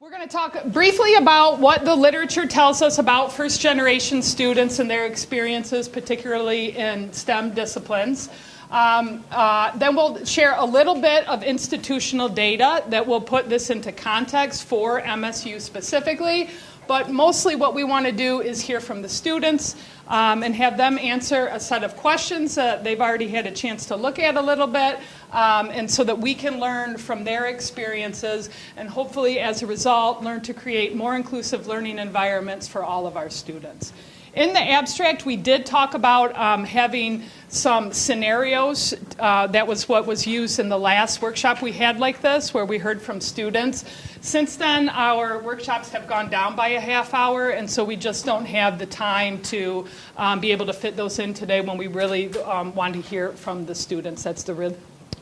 We're going to talk briefly about what the literature tells us about first-generation students and their experiences, particularly in STEM disciplines. Then we'll share a little bit of institutional data that will put this into context for MSU specifically. But mostly what we want to do is hear from the students and have them answer a set of questions that they've already had a chance to look at a little bit, and so that we can learn from their experiences and hopefully as a result learn to create more inclusive learning environments for all of our students. In the abstract, we did talk about having some scenarios. That was what was used in the last workshop we had like this, where we heard from students. Since then, our workshops have gone down by a half hour, and so we just don't have the time to be able to fit those in today when we really want to hear from the students. That's the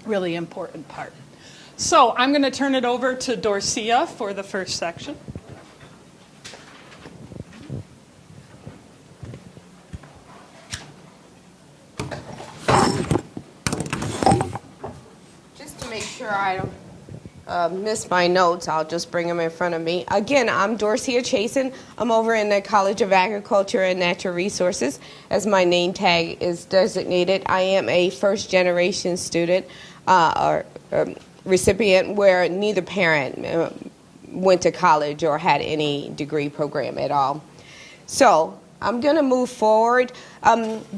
really important part. So I'm going to turn it over to Dorcia for the first section. Make sure I don't miss my notes, I'll just bring them in front of me. Again, I'm Dorcia Chasen. I'm over in the College of Agriculture and Natural Resources, as my name tag is designated. I am a first-generation student or recipient where neither parent went to college or had any degree program at all. So I'm going to move forward.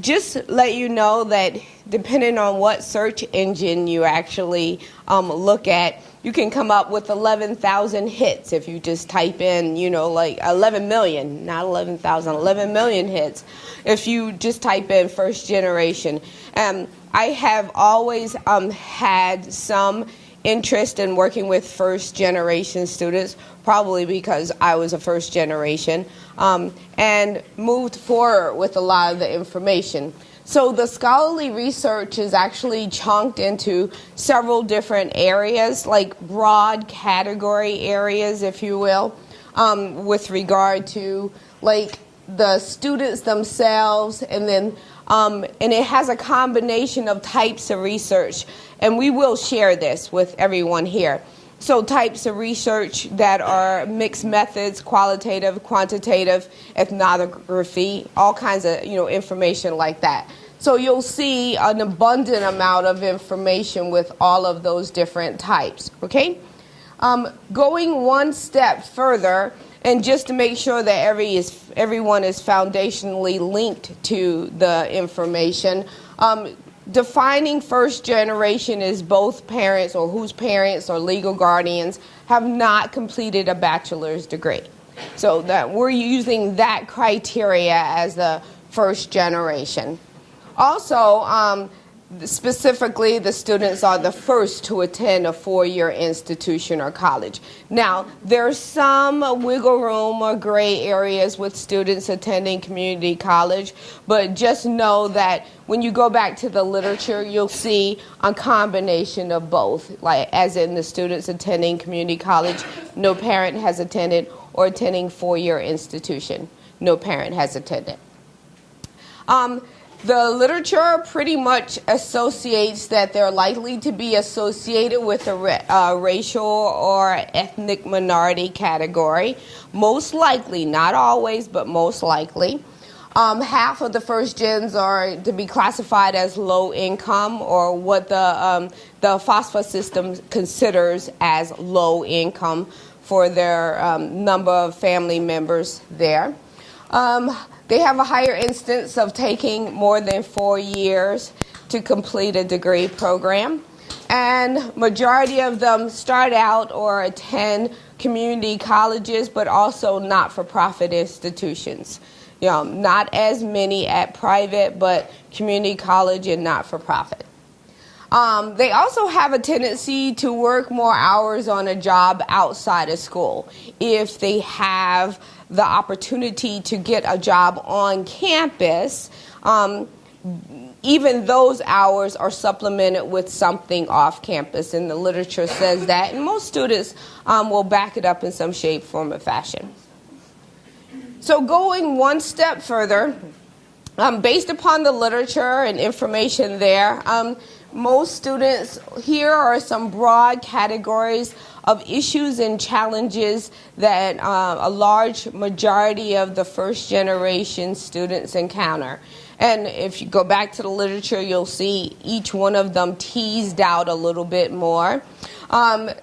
Just let you know that depending on what search engine you actually look at, you can come up with 11,000 hits if you just type in, like 11 million, not 11,000, 11 million hits if you just type in first generation. I have always had some interest in working with first generation students, probably because I was a first generation, and moved forward with a lot of the information. So the scholarly research is actually chunked into several different areas, like broad category areas, if you will, with regard to like the students themselves, and then and it has a combination of types of research, and we will share this with everyone here. So types of research that are mixed methods, qualitative, quantitative, ethnography, all kinds of information like that. So you'll see an abundant amount of information with all of those different types, okay? Going one step further, and just to make sure that everyone is foundationally linked to the information, defining first generation is both parents or whose parents or legal guardians have not completed a bachelor's degree. So that we're using that criteria as the first generation. Also, specifically, the students are the first to attend a four-year institution or college. Now, there's some wiggle room or gray areas with students attending community college, but just know that when you go back to the literature, you'll see a combination of both, like as in the students attending community college, no parent has attended, or attending four-year institution, no parent has attended. The literature pretty much associates that they're likely to be associated with a racial or ethnic minority category. Most likely, not always, but most likely. Half of the first gens are to be classified as low income, or what the FOSFA system considers as low income for their number of family members there. They have a higher instance of taking more than 4 years to complete a degree program. And majority of them start out or attend community colleges, but also not-for-profit institutions. Not as many at private, but community college and not-for-profit. They also have a tendency to work more hours on a job outside of school if they have the opportunity to get a job on campus. Even those hours are supplemented with something off campus, and the literature says that, and most students will back it up in some shape, form, or fashion. So going one step further, based upon the literature and information there, most students, here are some broad categories of issues and challenges that a large majority of the first generation students encounter. And if you go back to the literature, you'll see each one of them teased out a little bit more.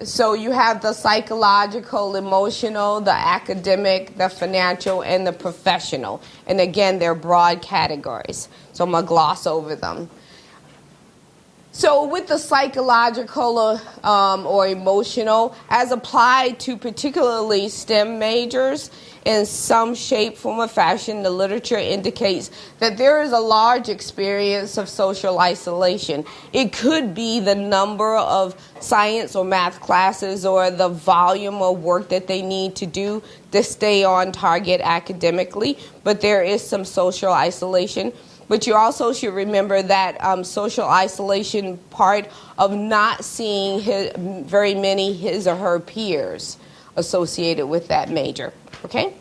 So you have the psychological, emotional, the academic, the financial, and the professional. And again, they're broad categories. So I'm going to gloss over them. So with the psychological or emotional, as applied to particularly STEM majors, in some shape, form, or fashion, the literature indicates that there is a large experience of social isolation. It could be the number of science or math classes or the volume of work that they need to do to stay on target academically, but there is some social isolation. But you also should remember that social isolation part of not seeing very many his or her peers associated with that major. Okay?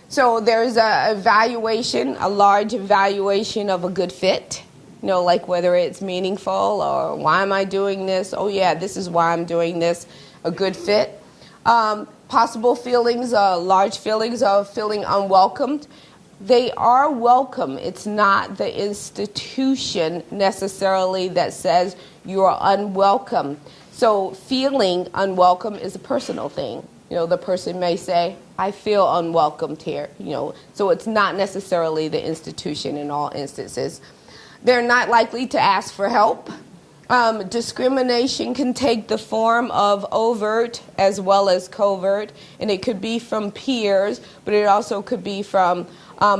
So there's a evaluation, a large evaluation of a good fit. You know, like whether it's meaningful or why am I doing this? Oh yeah, this is why I'm doing this. A good fit. Possible feelings, large feelings of feeling unwelcomed. They are welcome. It's not the institution necessarily that says you are unwelcome. So feeling unwelcome is a personal thing. You know, the person may say, I feel unwelcomed here. You know, so it's not necessarily the institution in all instances. They're not likely to ask for help. Discrimination can take the form of overt as well as covert, and it could be from peers, but it also could be from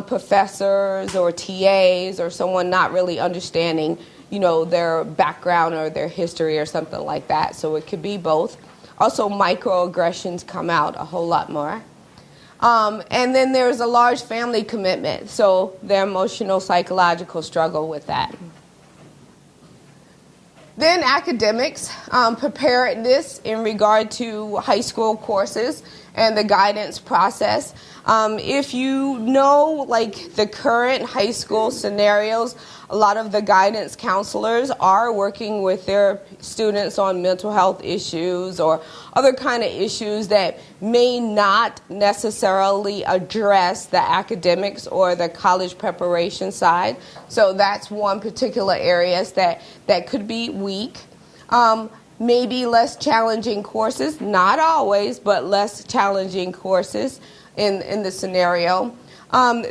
professors or TAs or someone not really understanding, you know, their background or their history or something like that. So it could be both. Also, microaggressions come out a whole lot more. And then there's a large family commitment, so their emotional, psychological struggle with that. Then academics, preparedness in regard to high school courses and the guidance process. If you know, like, the current high school scenarios, a lot of the guidance counselors are working with their students on mental health issues or other kind of issues that may not necessarily address the academics or the college preparation side. So that's one particular area that could be weak. Maybe less challenging courses, not always, but less challenging courses in the scenario.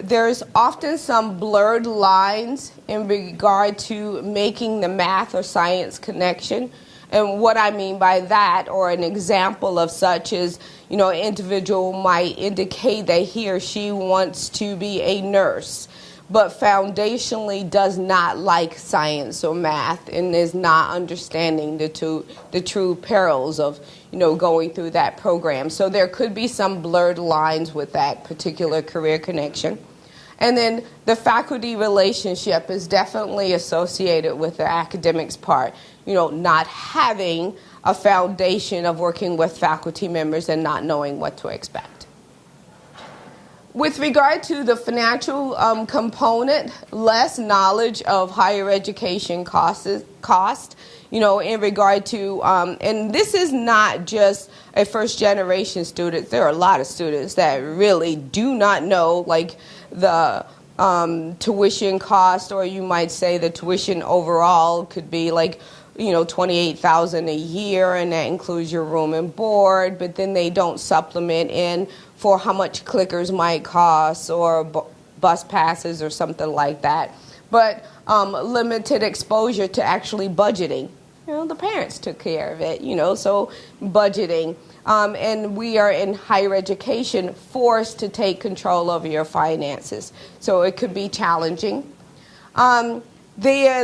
There's often some blurred lines in regard to making the math or science connection. And what I mean by that, or an example of such, is, you know, an individual might indicate that he or she wants to be a nurse, but foundationally does not like science or math and is not understanding the true perils of, you know, going through that program. So there could be some blurred lines with that particular career connection. And then the faculty relationship is definitely associated with the academics part, you know, not having a foundation of working with faculty members and not knowing what to expect. With regard to the financial component, less knowledge of higher education cost, you know, in regard to, and this is not just a first generation student. There are a lot of students that really do not know, like, the tuition cost, or you might say the tuition overall could be like, you know, $28,000 a year, and that includes your room and board, but then they don't supplement in for how much clickers might cost or bus passes or something like that. But limited exposure to actually budgeting. You know, the parents took care of it, you know, so budgeting. And we are in higher education forced to take control over your finances. So it could be challenging. The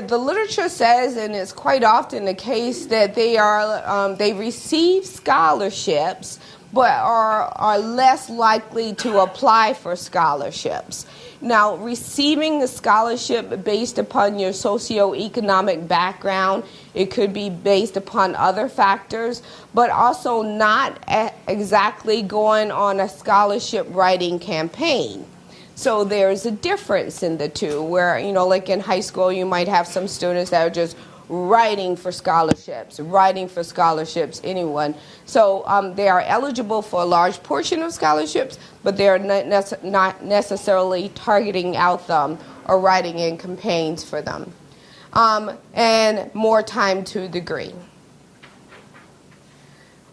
literature says, and it's quite often the case, that they receive scholarships, but are less likely to apply for scholarships. Now, receiving the scholarship based upon your socioeconomic background, it could be based upon other factors, but also not exactly going on a scholarship writing campaign. So there's a difference in the two, where, you know, like in high school, you might have some students that are just writing for scholarships, anyone. So they are eligible for a large portion of scholarships, but they are not necessarily targeting out them or writing in campaigns for them. And more time to degree.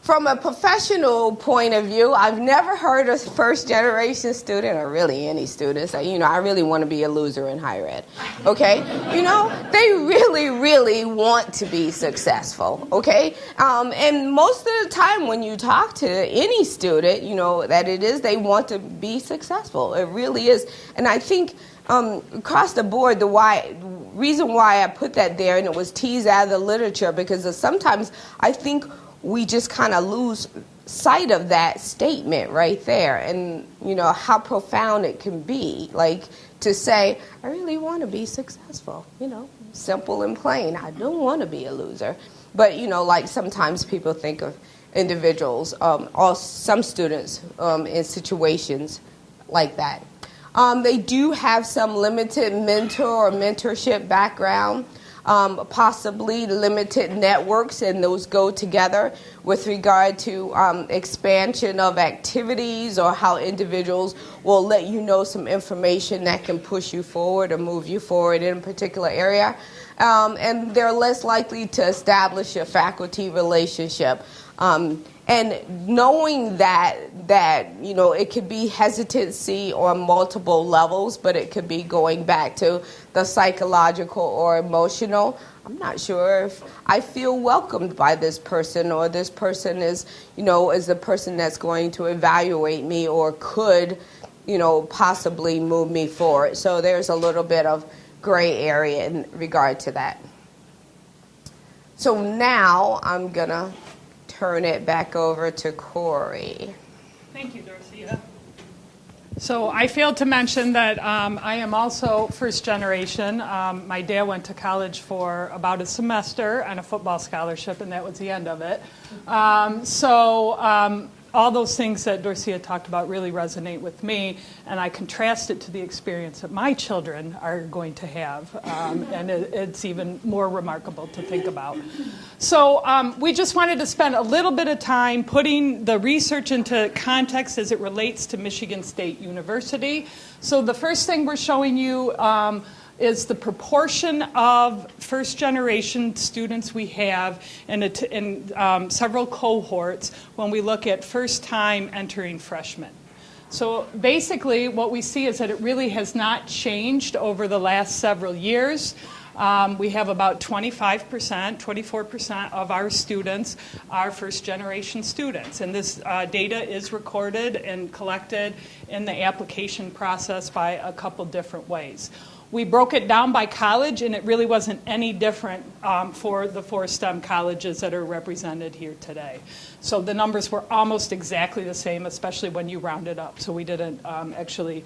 From a professional point of view, I've never heard a first-generation student, or really any student, say, I really want to be a loser in higher ed, okay? They really, really want to be successful, okay? And most of the time when you talk to any student, they want to be successful. It really is. And I think across the board, the reason why I put that there, and it was teased out of the literature, because sometimes I think we just kind of lose sight of that statement right there, and how profound it can be, like to say, I really want to be successful, simple and plain. I don't want to be a loser. But like sometimes people think of individuals or some students in situations like that. They do have some limited mentor or mentorship background. Possibly limited networks, and those go together with regard to expansion of activities, or how individuals will let you know some information that can push you forward or move you forward in a particular area. And they're less likely to establish a faculty relationship. And knowing that it could be hesitancy on multiple levels, but it could be going back to the psychological or emotional. I'm not sure if I feel welcomed by this person, or this person is the person that's going to evaluate me or could, possibly move me forward. So there's a little bit of gray area in regard to that. So now I'm going to turn it back over to Corey. Thank you, Dorothea. So I failed to mention that I am also first generation. My dad went to college for about a semester on a football scholarship, and that was the end of it. All those things that Dorothea talked about really resonate with me, and I contrast it to the experience that my children are going to have, and it's even more remarkable to think about. So we just wanted to spend a little bit of time putting the research into context as it relates to Michigan State University. So the first thing we're showing you is the proportion of first-generation students we have in several cohorts when we look at first-time entering freshmen. So basically what we see is that it really has not changed over the last several years. We have about 25%, 24% of our students are first-generation students. And this data is recorded and collected in the application process by a couple different ways. We broke it down by college, and it really wasn't any different for the four STEM colleges that are represented here today. So the numbers were almost exactly the same, especially when you round it up. So we didn't actually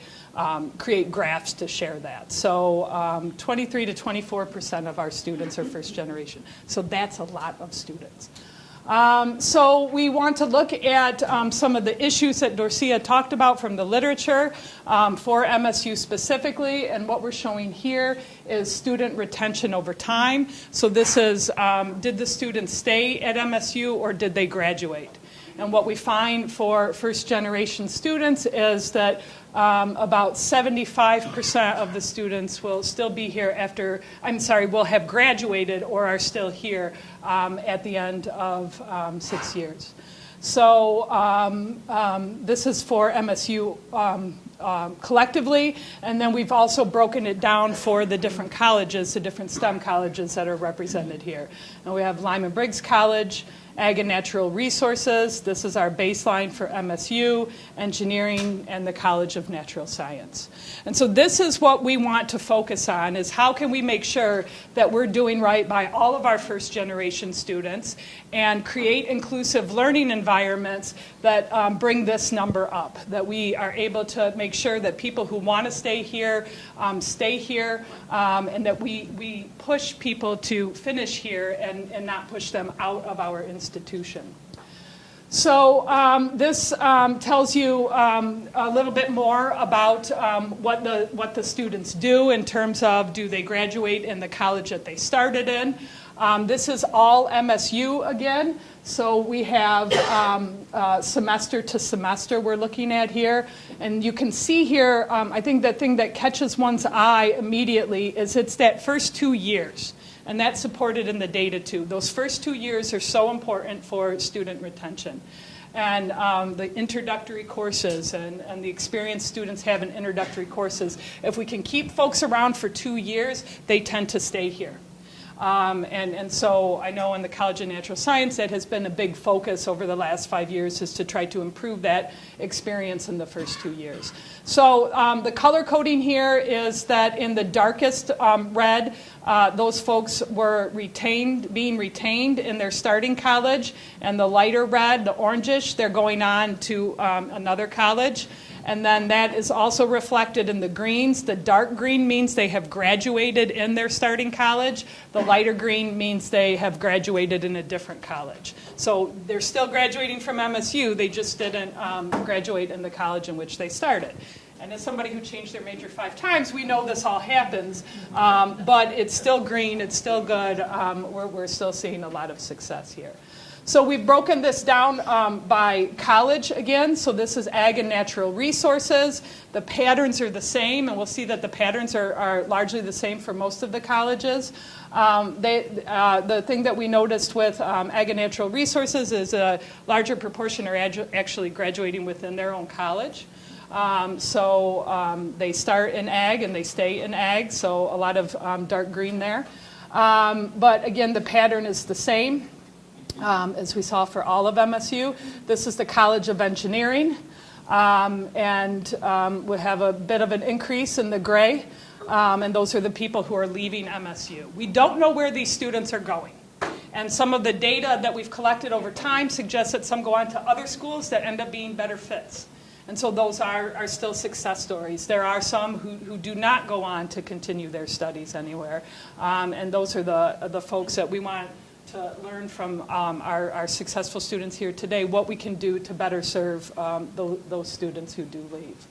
create graphs to share that. So 23 to 24% of our students are first generation. So that's a lot of students. So we want to look at some of the issues that Dorothea talked about from the literature for MSU specifically, and what we're showing here is student retention over time. So this is, did the students stay at MSU or did they graduate? And what we find for first-generation students is that about 75% of the students will still be here will have graduated or are still here at the end of 6 years. So this is for MSU collectively, and then we've also broken it down for the different colleges, the different STEM colleges that are represented here. And we have Lyman Briggs College, Ag and Natural Resources. This is our baseline for MSU, Engineering, and the College of Natural Science. And so this is what we want to focus on, is how can we make sure that we're doing right by all of our first generation students and create inclusive learning environments that bring this number up, that we are able to make sure that people who want to stay here, and that we push people to finish here and not push them out of our institution. So this tells you a little bit more about what the students do in terms of, do they graduate in the college that they started in? This is all MSU again. So we have semester to semester we're looking at here. And you can see here, I think the thing that catches one's eye immediately is it's that first 2 years. And that's supported in the data too. Those first 2 years are so important for student retention. And the introductory courses and the experienced students have in introductory courses. If we can keep folks around for 2 years, they tend to stay here. And so I know in the College of Natural Science that has been a big focus over the last 5 years is to try to improve that experience in the first 2 years. So the color coding here is that in the darkest red, those folks were being retained in their starting college, and the lighter red, the orangish, they're going on to another college. And then that is also reflected in the greens. The dark green means they have graduated in their starting college. The lighter green means they have graduated in a different college. So they're still graduating from MSU, they just didn't graduate in the college in which they started. And as somebody who changed their major 5 times, we know this all happens, but it's still green, it's still good. We're still seeing a lot of success here. So we've broken this down by college again. So this is Ag and Natural Resources. The patterns are the same, and we'll see that the patterns are largely the same for most of the colleges. The thing that we noticed with Ag and Natural Resources is a larger proportion are actually graduating within their own college. They start in Ag and they stay in Ag, so a lot of dark green there. But again, the pattern is the same. As we saw for all of MSU. This is the College of Engineering, and we have a bit of an increase in the gray, and those are the people who are leaving MSU. We don't know where these students are going, and some of the data that we've collected over time suggests that some go on to other schools that end up being better fits. And so those are still success stories. There are some who do not go on to continue their studies anywhere, and those are the folks that we want to learn from our successful students here today, what we can do to better serve those students who do leave.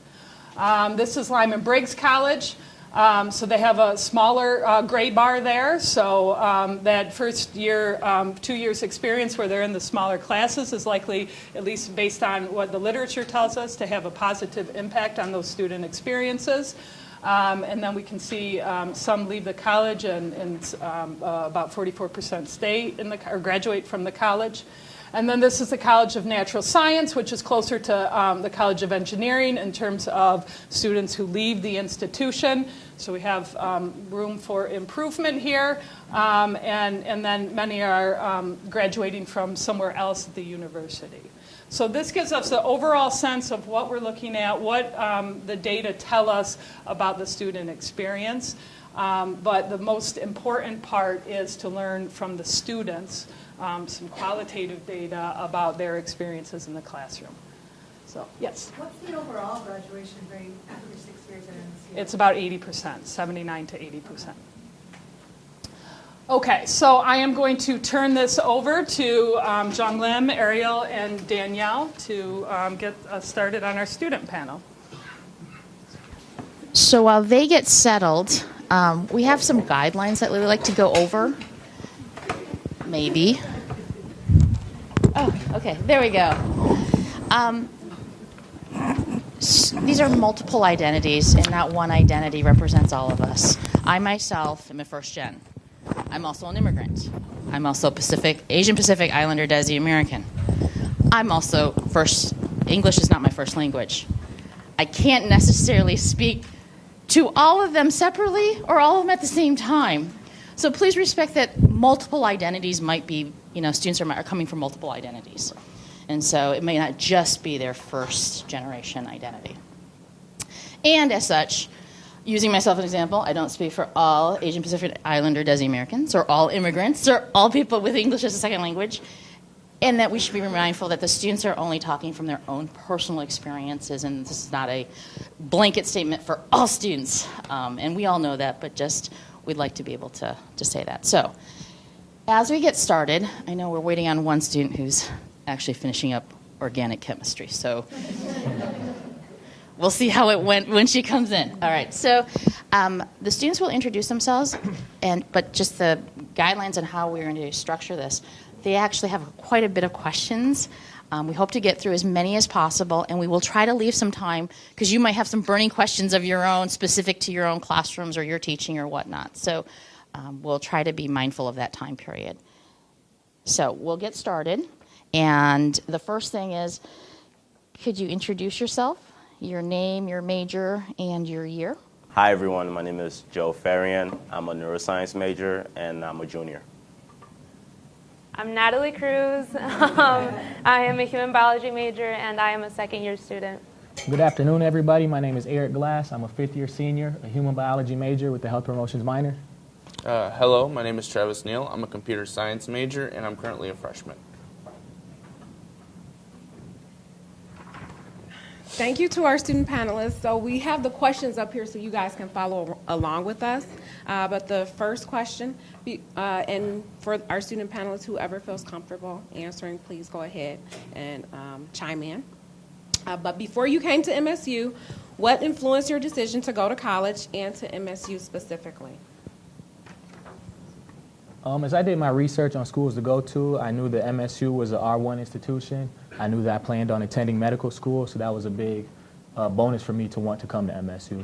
This is Lyman Briggs College. So they have a smaller gray bar there. So that first year, 2 years experience where they're in the smaller classes is likely, at least based on what the literature tells us, to have a positive impact on those student experiences. And then we can see some leave the college, and about 44% stay or graduate from the college. And then this is the College of Natural Science, which is closer to the College of Engineering in terms of students who leave the institution. So we have room for improvement here. And then many are graduating from somewhere else at the university. So this gives us the overall sense of what we're looking at, what the data tell us about the student experience. But the most important part is to learn from the students some qualitative data about their experiences in the classroom. So, yes? What's the overall graduation rate after 6 years at MSU? It's about 80%, 79 to 80%. Okay, so I am going to turn this over to Jung Lim, Ariel, and Danielle to get us started on our student panel. So while they get settled, we have some guidelines that we would like to go over. Maybe. Oh, okay, there we go. These are multiple identities, and not one identity represents all of us. I myself am a first gen. I'm also an immigrant. I'm also Asian Pacific Islander Desi American. I'm also English is not my first language. I can't necessarily speak to all of them separately or all of them at the same time. So please respect that multiple identities might be, students are coming from multiple identities. And so it may not just be their first generation identity. And as such, using myself as an example, I don't speak for all Asian Pacific Islander Desi Americans or all immigrants or all people with English as a second language, and that we should be mindful that the students are only talking from their own personal experiences, and this is not a blanket statement for all students. And we all know that, but just we'd like to be able to say that. So as we get started, I know we're waiting on one student who's actually finishing up organic chemistry, so we'll see how it went when she comes in. All right, so the students will introduce themselves, but just the guidelines on how we're going to structure this, they actually have quite a bit of questions. We hope to get through as many as possible, and we will try to leave some time because you might have some burning questions of your own specific to your own classrooms or your teaching or whatnot. So we'll try to be mindful of that time period. So we'll get started. And the first thing is, could you introduce yourself, your name, your major, and your year? Hi, everyone. My name is Joe Farian. I'm a neuroscience major, and I'm a junior. I'm Natalie Cruz. I am a human biology major, and I am a second-year student. Good afternoon, everybody. My name is Eric Glass. I'm a fifth-year senior, a human biology major with a health promotions minor. Hello, my name is Travis Neal. I'm a computer science major, and I'm currently a freshman. Thank you to our student panelists. So we have the questions up here so you guys can follow along with us. But the first question, and for our student panelists, whoever feels comfortable answering, please go ahead and chime in. But before you came to MSU, what influenced your decision to go to college and to MSU specifically? As I did my research on schools to go to, I knew that MSU was an R1 institution. I knew that I planned on attending medical school, so that was a big bonus for me to want to come to MSU.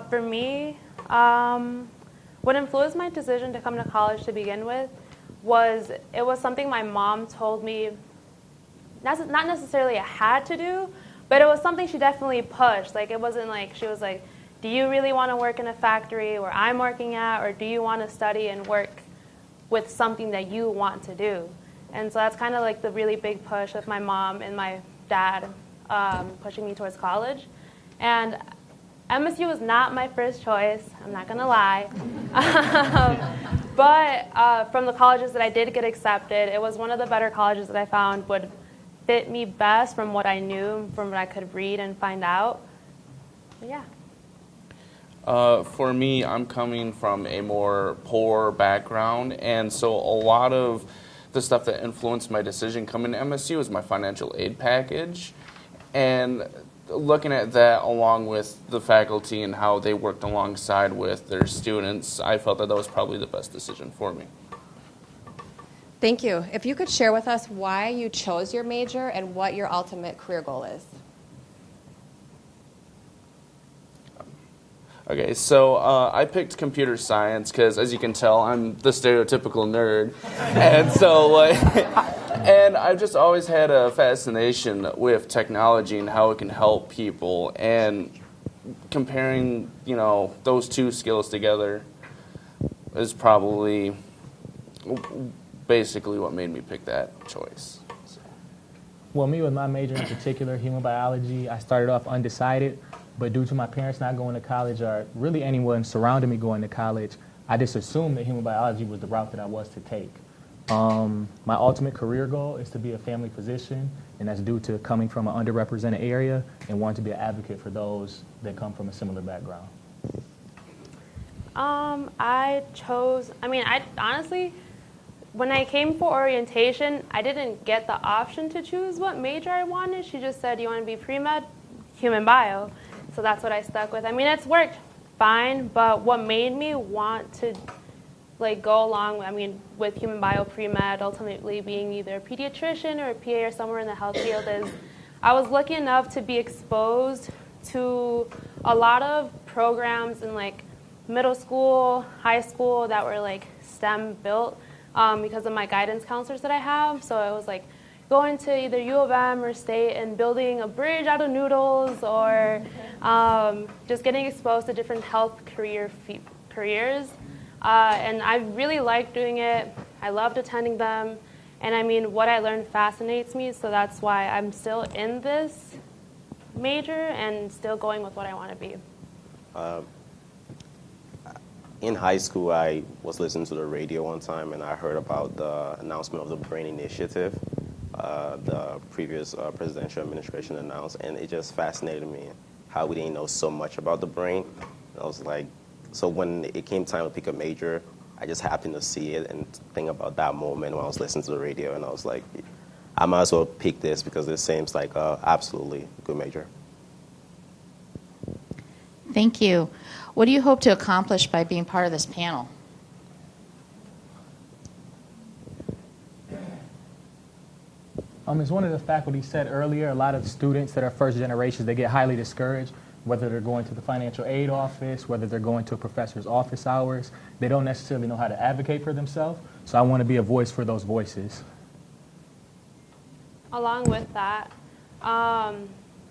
For me, what influenced my decision to come to college to begin with was it was something my mom told me, not necessarily I had to do, but it was something she definitely pushed. Like, it wasn't like she was like, do you really want to work in a factory where I'm working at, or do you want to study and work with something that you want to do? And so that's kind of like the really big push of my mom and my dad pushing me towards college. And MSU was not my first choice, I'm not going to lie. But from the colleges that I did get accepted, it was one of the better colleges that I found would fit me best from what I knew, from what I could read and find out. But yeah. For me, I'm coming from a more poor background, and so a lot of the stuff that influenced my decision coming to MSU is my financial aid package. And looking at that along with the faculty and how they worked alongside with their students, I felt that that was probably the best decision for me. Thank you. If you could share with us why you chose your major and what your ultimate career goal is. Okay, so I picked computer science because, as you can tell, I'm the stereotypical nerd, and so and I've just always had a fascination with technology and how it can help people, and comparing, those two skills together is probably basically what made me pick that choice. So. Well, me with my major in particular, human biology, I started off undecided. But due to my parents not going to college, or really anyone surrounding me going to college, I just assumed that human biology was the route that I was to take. My ultimate career goal is to be a family physician, and that's due to coming from an underrepresented area and wanting to be an advocate for those that come from a similar background. I honestly, when I came for orientation, I didn't get the option to choose what major I wanted. She just said, you want to be pre-med? Human bio. So that's what I stuck with. I mean, it's worked fine, but what made me want to go along, with human bio pre-med, ultimately being either a pediatrician or a PA or somewhere in the health field, is I was lucky enough to be exposed to a lot of programs in middle school, high school that were STEM built because of my guidance counselors that I have. So it was going to either U of M or State and building a bridge out of noodles, or just getting exposed to different health careers. And I really liked doing it. I loved attending them. And what I learned fascinates me, so that's why I'm still in this major and still going with what I want to be. In high school, I was listening to the radio one time, and I heard about the announcement of the BRAIN Initiative. The previous presidential administration announced, and it just fascinated me how we didn't know so much about the brain. And I was like, so when it came time to pick a major, I just happened to see it and think about that moment when I was listening to the radio, and I was like, I might as well pick this because this seems like an absolutely good major. Thank you. What do you hope to accomplish by being part of this panel? As one of the faculty said earlier, a lot of students that are first generations, they get highly discouraged, whether they're going to the financial aid office, whether they're going to a professor's office hours. They don't necessarily know how to advocate for themselves. So I want to be a voice for those voices. Along with that, I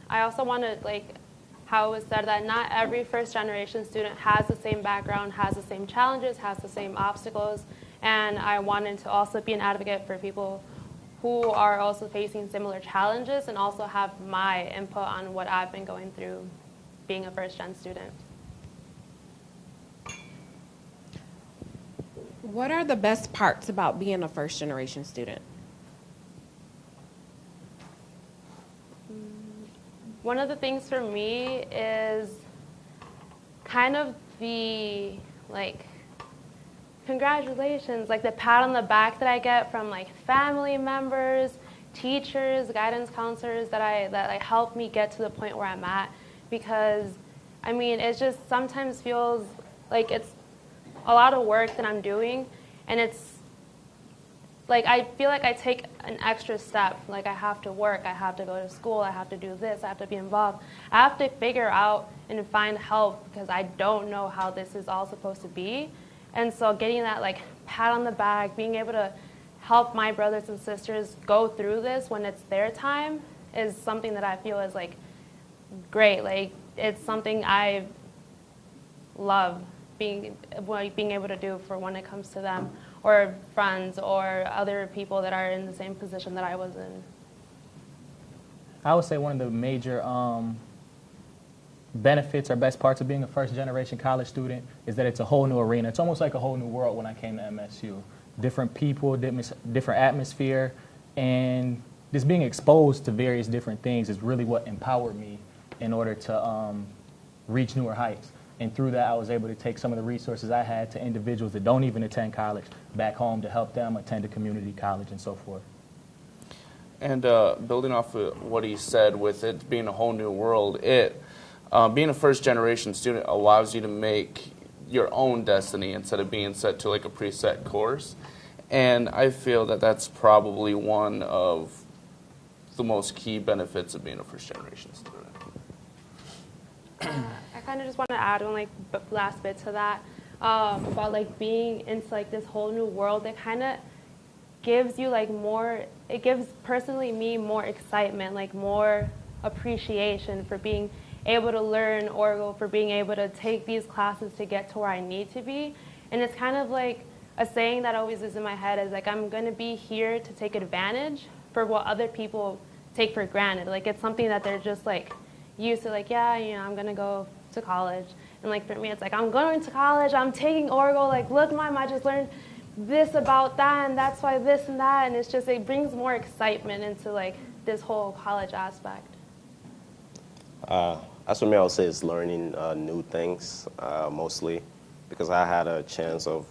also want to, like how it was said, that not every first generation student has the same background, has the same challenges, has the same obstacles. And I wanted to also be an advocate for people who are also facing similar challenges and also have my input on what I've been going through being a first-gen student. What are the best parts about being a first-generation student? One of the things for me is kind of the, like, congratulations, like the pat on the back that I get from like family members, teachers, guidance counselors that help me get to the point where I'm at. Because, I mean, it just sometimes feels like it's a lot of work that I'm doing, and it's like I feel like I take an extra step. Like I have to work, I have to go to school, I have to do this, I have to be involved. I have to figure out and find help because I don't know how this is all supposed to be. And so getting that like pat on the back, being able to help my brothers and sisters go through this when it's their time is something that I feel is like great. Like it's something I love being able to do for when it comes to them or friends or other people that are in the same position that I was in. I would say one of the major benefits or best parts of being a first-generation college student is that it's a whole new arena. It's almost like a whole new world when I came to MSU. Different people, different atmosphere, and just being exposed to various different things is really what empowered me in order to reach newer heights. And through that, I was able to take some of the resources I had to individuals that don't even attend college back home to help them attend a community college and so forth. And building off of what he said, with it being a whole new world, being a first-generation student allows you to make your own destiny instead of being set to like a preset course. And I feel that that's probably one of the most key benefits of being a first-generation student. I kind of just want to add one like last bit to that about like being into like this whole new world. It kind of gives you like more. It gives personally me more excitement, like more appreciation for being able to learn Oracle, for being able to take these classes to get to where I need to be. And it's kind of like a saying that always is in my head is like, I'm going to be here to take advantage for what other people take for granted. Like it's something that they're just like used to, like, yeah, you know, I'm going to go to college. And like for me, it's like, I'm going to college, I'm taking Oracle, like, look, Mom, I just learned this about that, and that's why this and that. And it's just, it brings more excitement into like this whole college aspect. As for me, I would say it's learning new things, mostly, because I had a chance of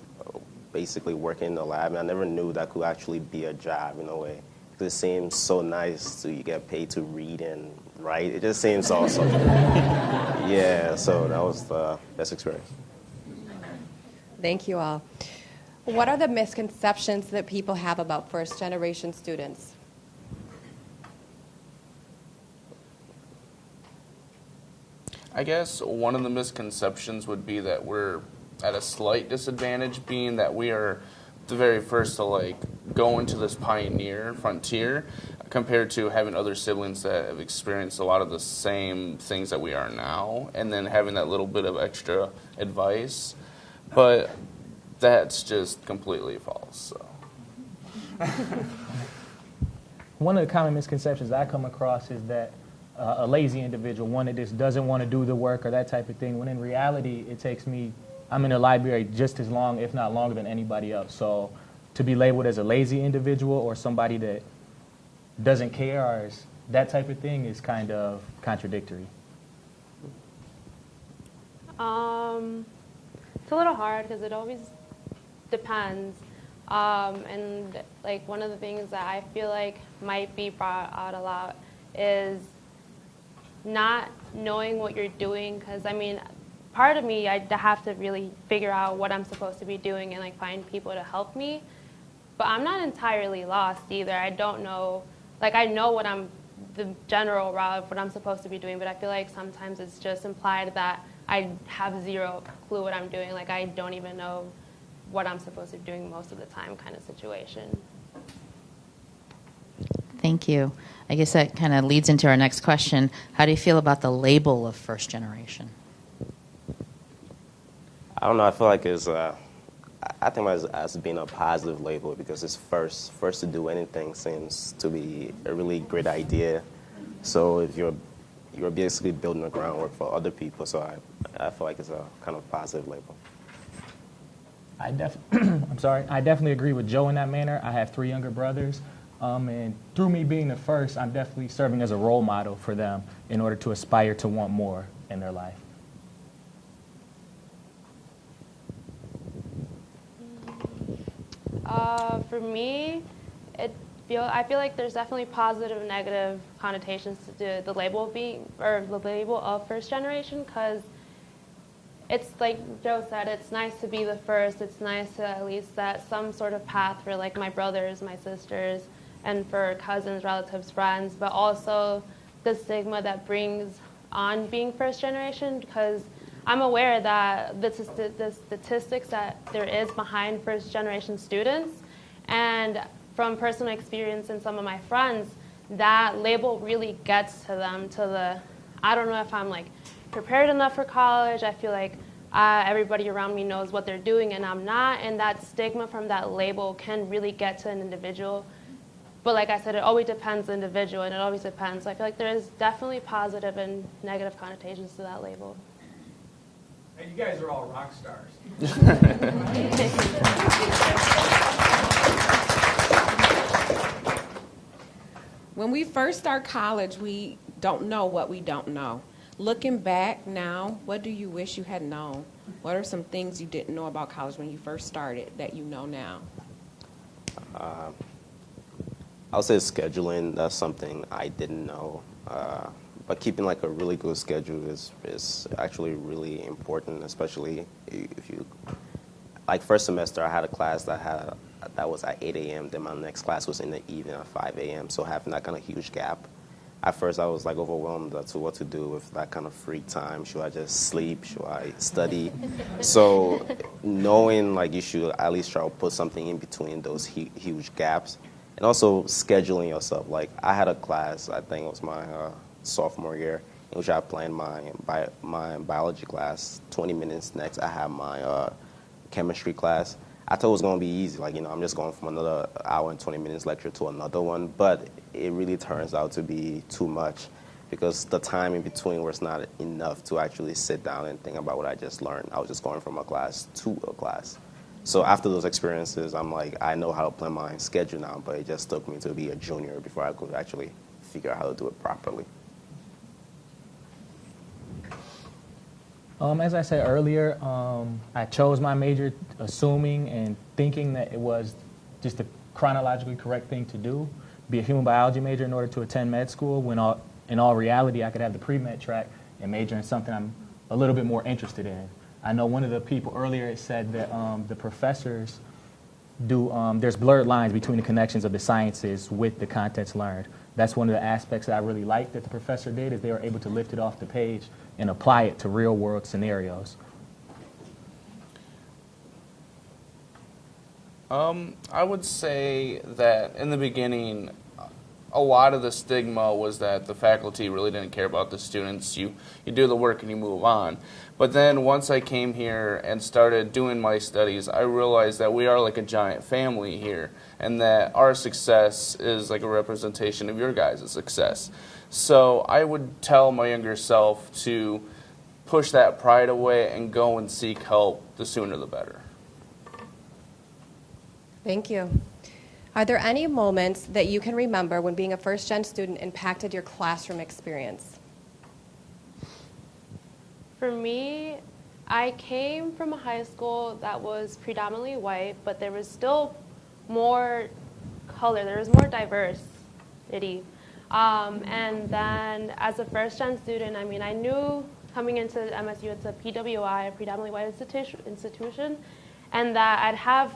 basically working in the lab, and I never knew that could actually be a job in a way. It seems so nice to you get paid to read and write. It just seems awesome. Yeah, so that was the best experience. Thank you all. What are the misconceptions that people have about first-generation students? I guess one of the misconceptions would be that we're at a slight disadvantage, being that we are the very first to like go into this pioneer frontier compared to having other siblings that have experienced a lot of the same things that we are now, and then having that little bit of extra advice. But that's just completely false. So. One of the common misconceptions I come across is that a lazy individual, one that just doesn't want to do the work or that type of thing, when in reality it takes me, I'm in the library just as long, if not longer, than anybody else. So to be labeled as a lazy individual or somebody that doesn't care or is that type of thing is kind of contradictory. It's a little hard because it always depends. And like one of the things that I feel like might be brought out a lot is not knowing what you're doing, because I mean, part of me, I have to really figure out what I'm supposed to be doing and like find people to help me. But I'm not entirely lost either. I don't know like I know the general route of what I'm supposed to be doing, but I feel like sometimes it's just implied that I have zero clue what I'm doing. Like I don't even know what I'm supposed to be doing most of the time kind of situation. Thank you. I guess that kind of leads into our next question. How do you feel about the label of first generation? I don't know. I feel like I think as being a positive label because it's first to do anything seems to be a really great idea. So if you're basically building the groundwork for other people, so I feel like it's a kind of positive label. I'm sorry. I definitely agree with Joe in that manner. I have 3 younger brothers, and through me being the first, I'm definitely serving as a role model for them in order to aspire to want more in their life. For me, I feel like there's definitely positive and negative connotations to the label of first generation, because it's like Joe said, it's nice to be the first. It's nice to at least set some sort of path for like my brothers, my sisters, and for cousins, relatives, friends, but also the stigma that brings on being first generation, because I'm aware that the statistics that there is behind first generation students, and from personal experience and some of my friends, that label really gets to them, I don't know if I'm like prepared enough for college. I feel like everybody around me knows what they're doing and I'm not, and that stigma from that label can really get to an individual. But like I said, it always depends on the individual, and it always depends. So I feel like there is definitely positive and negative connotations to that label. And you guys are all rock stars. When we first start college, we don't know what we don't know. Looking back now, what do you wish you had known? What are some things you didn't know about college when you first started that you know now? I would say scheduling. That's something I didn't know. But keeping like a really good schedule is actually really important, especially if you, like first semester I had a class that was at 8 a.m. Then my next class was in the evening at 5 a.m. So having that kind of huge gap. At first I was like overwhelmed to what to do with that kind of free time. Should I just sleep? Should I study? So knowing like you should at least try to put something in between those huge gaps. And also scheduling yourself. Like I had a class, I think it was my sophomore year, in which I planned my biology class. 20 minutes next, I had my chemistry class. I thought it was going to be easy. Like, I'm just going from another hour and 20 minutes lecture to another one. But it really turns out to be too much because the time in between was not enough to actually sit down and think about what I just learned. I was just going from a class to a class. So after those experiences, I'm like, I know how to plan my schedule now, but it just took me to be a junior before I could actually figure out how to do it properly. As I said earlier, I chose my major assuming and thinking that it was just the chronologically correct thing to do, be a human biology major in order to attend med school, when in all reality I could have the pre-med track and major in something I'm a little bit more interested in. I know one of the people earlier said that the professors there's blurred lines between the connections of the sciences with the contents learned. That's one of the aspects that I really liked that the professor did, is they were able to lift it off the page and apply it to real world scenarios. I would say that in the beginning, a lot of the stigma was that the faculty really didn't care about the students. You do the work and you move on. But then once I came here and started doing my studies, I realized that we are like a giant family here, and that our success is like a representation of your guys' success. So I would tell my younger self to push that pride away and go and seek help. The sooner the better. Thank you. Are there any moments that you can remember when being a first-gen student impacted your classroom experience? For me, I came from a high school that was predominantly white, but there was still more color. There was more diversity. And then as a first-gen student, I mean, I knew coming into MSU, it's a PWI, a predominantly white institution, and that I'd have,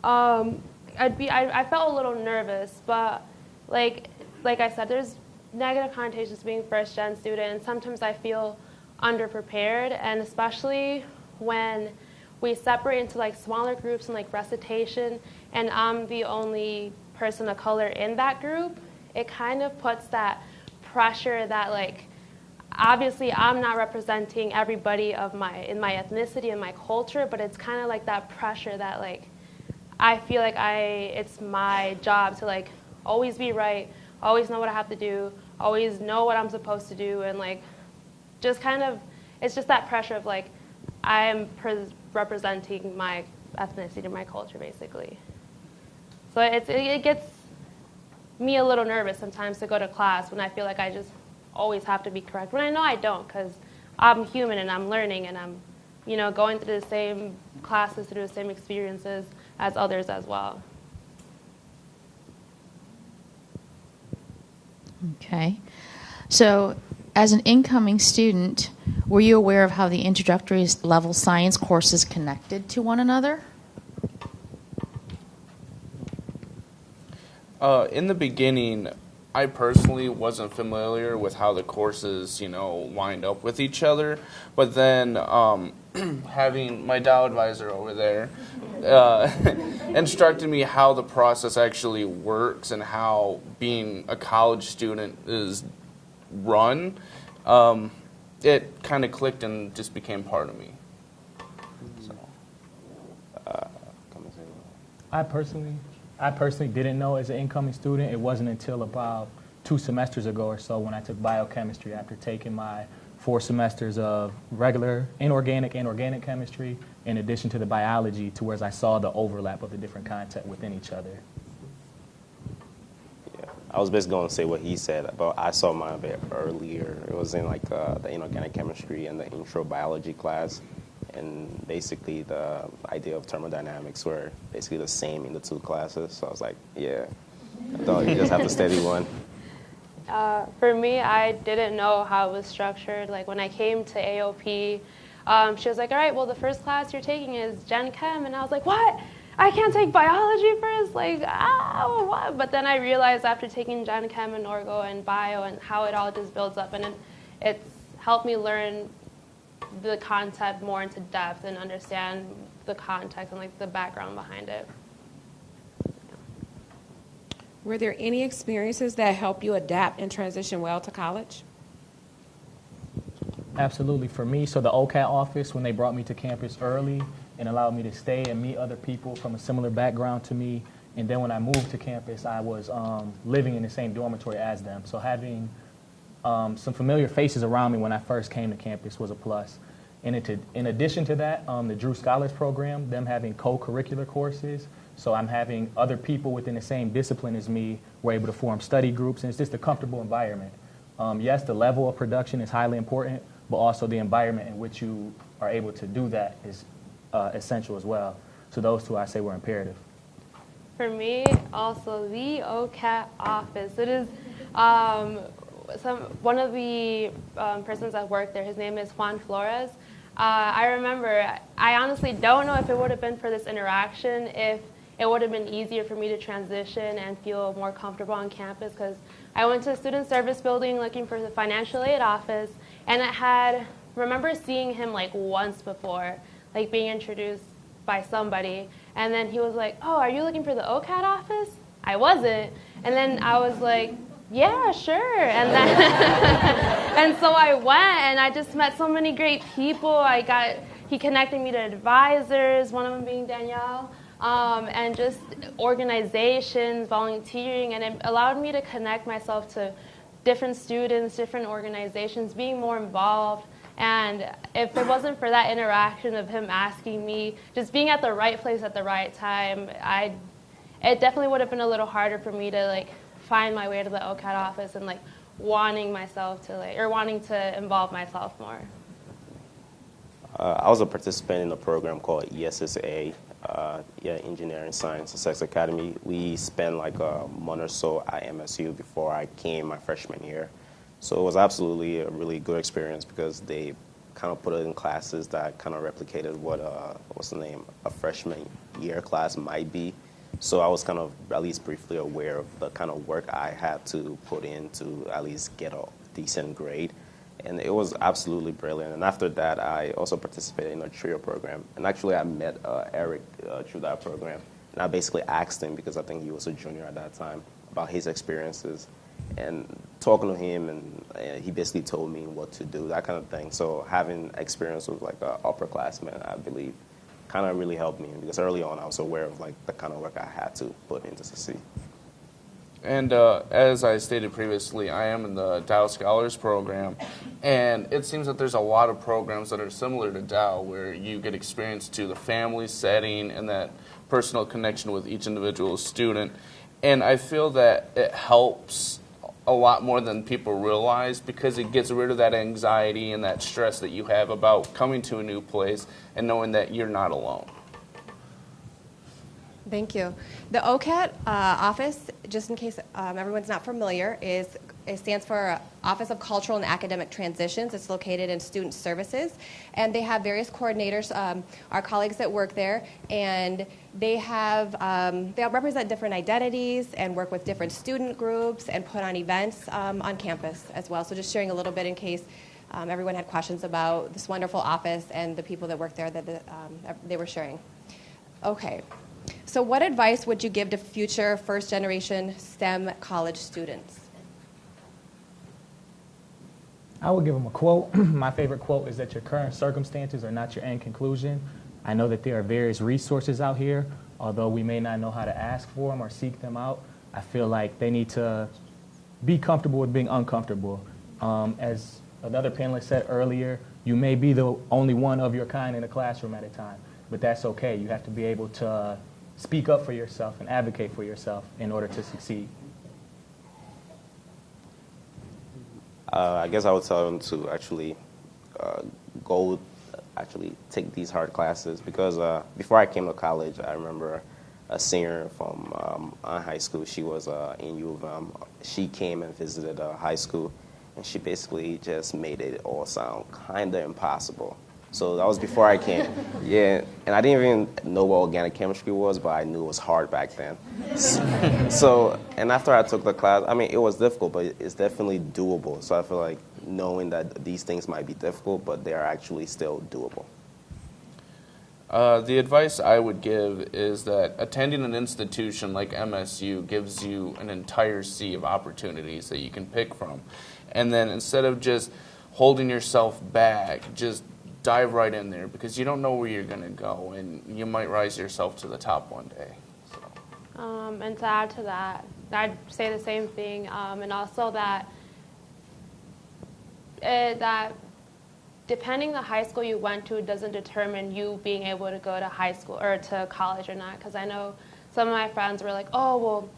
I felt a little nervous, but like like I said, there's negative connotations to being first-gen student. Sometimes I feel underprepared, and especially when we separate into like smaller groups and like recitation, and I'm the only person of color in that group, it kind of puts that pressure that like, obviously I'm not representing everybody in my ethnicity and my culture, but it's kind of like that pressure that like, I feel like it's my job to like always be right, always know what I have to do, always know what I'm supposed to do, and like, just kind of, it's just that pressure of like, I'm representing my ethnicity, my culture, basically. So it gets me a little nervous sometimes to go to class when I feel like I just always have to be correct, when I know I don't, because I'm human and I'm learning and I'm, going through the same classes, through the same experiences as others as well. Okay. So as an incoming student, were you aware of how the introductory level science courses connected to one another? In the beginning, I personally wasn't familiar with how the courses, wind up with each other. But then having my Dow advisor over there instructed me how the process actually works and how being a college student is run, it kind of clicked and just became part of me. So. I personally didn't know as an incoming student. It wasn't until about 2 semesters ago or so when I took biochemistry after taking my 4 semesters of regular inorganic and organic chemistry in addition to the biology, to where I saw the overlap of the different content within each other. Yeah, I was basically going to say what he said, but I saw mine a bit earlier. It was in like the inorganic chemistry and the intro biology class. And basically the idea of thermodynamics were basically the same in the 2 classes. So I was like, yeah, I thought you just have to study one. For me, I didn't know how it was structured. Like when I came to AOP, she was like, all right, well, the first class you're taking is Gen Chem. And I was like, what? I can't take biology first? Like, what? But then I realized after taking Gen Chem and Orgo and Bio and how it all just builds up. And it's helped me learn the concept more into depth and understand the context and like the background behind it. Were there any experiences that help you adapt and transition well to college? Absolutely. For me, so the OCAT office, when they brought me to campus early and allowed me to stay and meet other people from a similar background to me, and then when I moved to campus, I was living in the same dormitory as them. So having some familiar faces around me when I first came to campus was a plus. And in addition to that, the Drew Scholars Program, them having co-curricular courses, so I'm having other people within the same discipline as me. We're able to form study groups, and it's just a comfortable environment. Yes, the level of production is highly important, but also the environment in which you are able to do that is essential as well. So those 2, I say, were imperative. For me, also, the OCAT office. It is one of the persons that work there. His name is Juan Flores. I remember, I honestly don't know if it would have been for this interaction, if it would have been easier for me to transition and feel more comfortable on campus, because I went to the student service building looking for the financial aid office, and remember seeing him like once before, like being introduced by somebody, and then he was like, oh, are you looking for the OCAT office? I wasn't, and then I was like, yeah, sure. And then and so I went, and I just met so many great people. He connected me to advisors, one of them being Danielle, and just organizations, volunteering, and it allowed me to connect myself to different students, different organizations, being more involved. And if it wasn't for that interaction of him asking me, just being at the right place at the right time, it definitely would have been a little harder for me to like find my way to the OCAT office and like wanting to involve myself more. I was a participant in a program called ESSA, Engineering Science and Sex Academy. We spent like a month or so at MSU before I came my freshman year. So it was absolutely a really good experience because they kind of put it in classes that kind of replicated what, a freshman year class might be. So I was kind of at least briefly aware of the kind of work I had to put in to at least get a decent grade. And it was absolutely brilliant. And after that, I also participated in a trio program. And actually, I met Eric through that program. And I basically asked him, because I think he was a junior at that time, about his experiences. And talking to him, and he basically told me what to do, that kind of thing. So having experience with like an upperclassman, I believe, kind of really helped me, because early on I was aware of like the kind of work I had to put in to succeed. And as I stated previously, I am in the Dow Scholars Program, and it seems that there's a lot of programs that are similar to Dow, where you get experience to the family setting and that personal connection with each individual student. And I feel that it helps a lot more than people realize, because it gets rid of that anxiety and that stress that you have about coming to a new place and knowing that you're not alone. Thank you. The OCAT office, just in case everyone's not familiar, it stands for Office of Cultural and Academic Transitions. It's located in Student Services, and they have various coordinators, our colleagues that work there, and they represent different identities and work with different student groups and put on events on campus as well. So just sharing a little bit in case everyone had questions about this wonderful office and the people that work there that they were sharing. Okay. So what advice would you give to future first-generation STEM college students? I would give them a quote. My favorite quote is that your current circumstances are not your end conclusion. I know that there are various resources out here. Although we may not know how to ask for them or seek them out, I feel like they need to be comfortable with being uncomfortable. As another panelist said earlier, you may be the only one of your kind in a classroom at a time, but that's okay. You have to be able to speak up for yourself and advocate for yourself in order to succeed. I guess I would tell them to actually take these hard classes, because before I came to college, I remember a senior from high school. She was in U of M. She came and visited high school, and she basically just made it all sound kind of impossible. So that was before I came. Yeah, and I didn't even know what organic chemistry was, but I knew it was hard back then. So, and after I took the class, I mean, it was difficult, but it's definitely doable. So I feel like knowing that these things might be difficult, but they are actually still doable. The advice I would give is that attending an institution like MSU gives you an entire sea of opportunities that you can pick from. And then instead of just holding yourself back, just dive right in there, because you don't know where you're going to go, and you might rise yourself to the top one day. So. And to add to that, I'd say the same thing, and also that depending the high school you went to doesn't determine you being able to go to high school or to college or not. Because I know some of my friends were like, oh, well,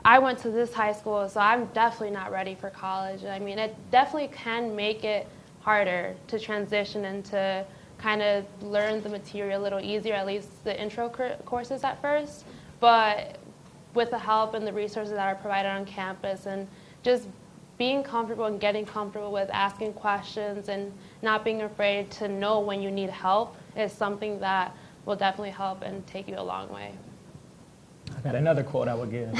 I went to this high school, so I'm definitely not ready for college. I mean, it definitely can make it harder to transition and to kind of learn the material a little easier, at least the intro courses at first. But with the help and the resources that are provided on campus, and just being comfortable and getting comfortable with asking questions and not being afraid to know when you need help is something that will definitely help and take you a long way. I got another quote I would give.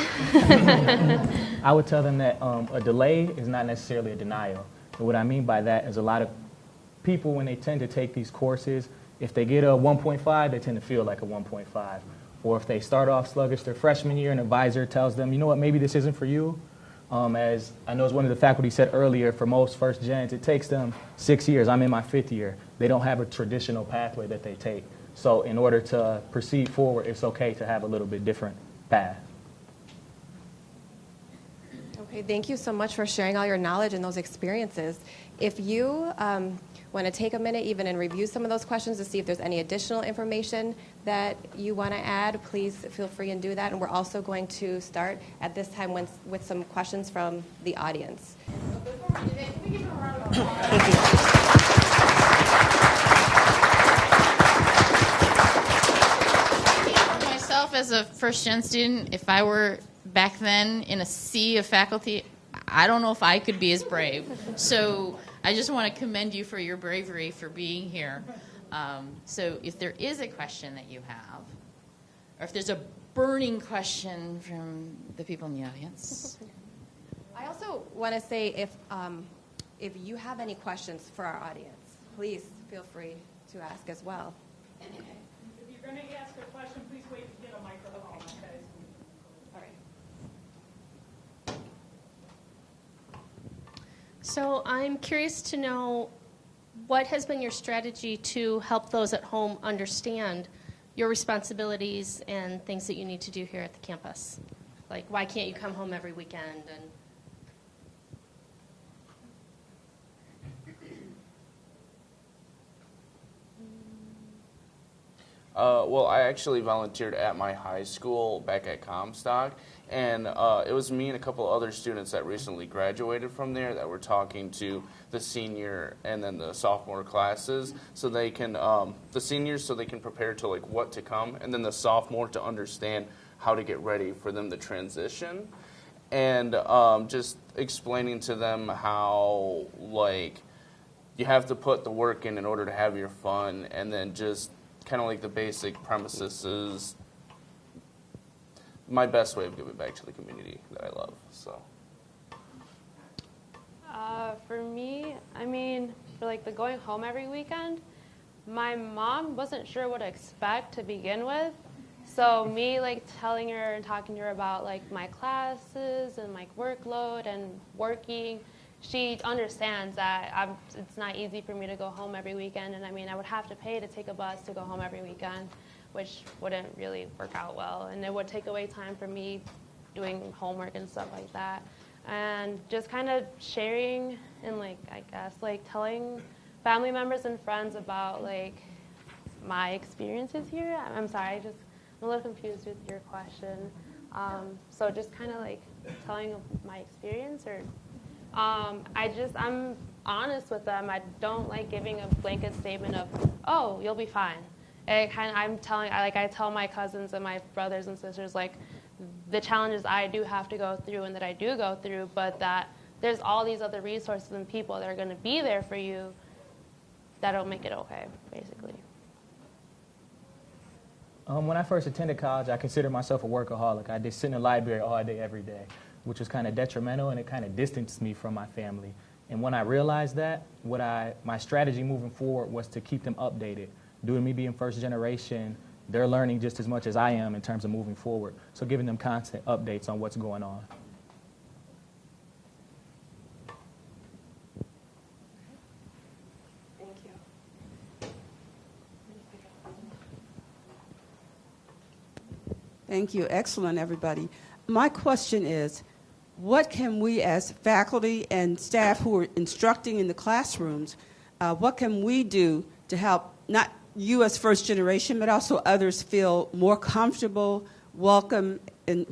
I would tell them that a delay is not necessarily a denial. And what I mean by that is a lot of people, when they tend to take these courses, if they get a 1.5, they tend to feel like a 1.5. Or if they start off sluggish their freshman year, an advisor tells them, you know what, maybe this isn't for you. As I know as one of the faculty said earlier, for most first gens, it takes them 6 years. I'm in my 5th year. They don't have a traditional pathway that they take. So in order to proceed forward, it's okay to have a little bit different path. Okay, thank you so much for sharing all your knowledge and those experiences. If you want to take a minute even and review some of those questions to see if there's any additional information that you want to add, please feel free and do that. And we're also going to start at this time with some questions from the audience. Thank you. As a first-gen student, if I were back then in a sea of faculty, I don't know if I could be as brave. So I just want to commend you for your bravery for being here. So if there is a question that you have, or if there's a burning question from the people in the audience. I also want to say if you have any questions for our audience, please feel free to ask as well. If you're going to ask a question, please wait to get a microphone, okay? All right. So I'm curious to know what has been your strategy to help those at home understand your responsibilities and things that you need to do here at the campus? Like, why can't you come home every weekend? And Well, I actually volunteered at my high school back at Comstock, and it was me and a couple other students that recently graduated from there that were talking to the senior and then the sophomore classes, so they can the seniors so they can prepare to like what to come, and then the sophomore to understand how to get ready for them to transition, and just explaining to them how like you have to put the work in order to have your fun, and then just kind of like the basic premises is my best way of giving back to the community that I love. So, For me, I mean, for like the going home every weekend, my mom wasn't sure what to expect to begin with. So me like telling her and talking to her about like my classes and like workload and working, she understands that it's not easy for me to go home every weekend, and I mean I would have to pay to take a bus to go home every weekend, which wouldn't really work out well, and it would take away time for me doing homework and stuff like that. And just kind of sharing and like I guess like telling family members and friends about like my experiences here. I'm sorry, I'm a little confused with your question. So just kind of like telling my experience, or I'm honest with them. I don't like giving a blanket statement of, oh, you'll be fine. I tell my cousins and my brothers and sisters like the challenges I do have to go through and that I do go through, but that there's all these other resources and people that are going to be there for you that'll make it okay, basically. When I first attended college, I considered myself a workaholic. I did sit in the library all day, every day, which was kind of detrimental, and it kind of distanced me from my family. And when I realized that, my strategy moving forward was to keep them updated. Due to me being first generation, they're learning just as much as I am in terms of moving forward. So giving them constant updates on what's going on. thank you. Thank you. Excellent, everybody. My question is, what can we as faculty and staff who are instructing in the classrooms, what can we do to help not you as first generation, but also others feel more comfortable, welcome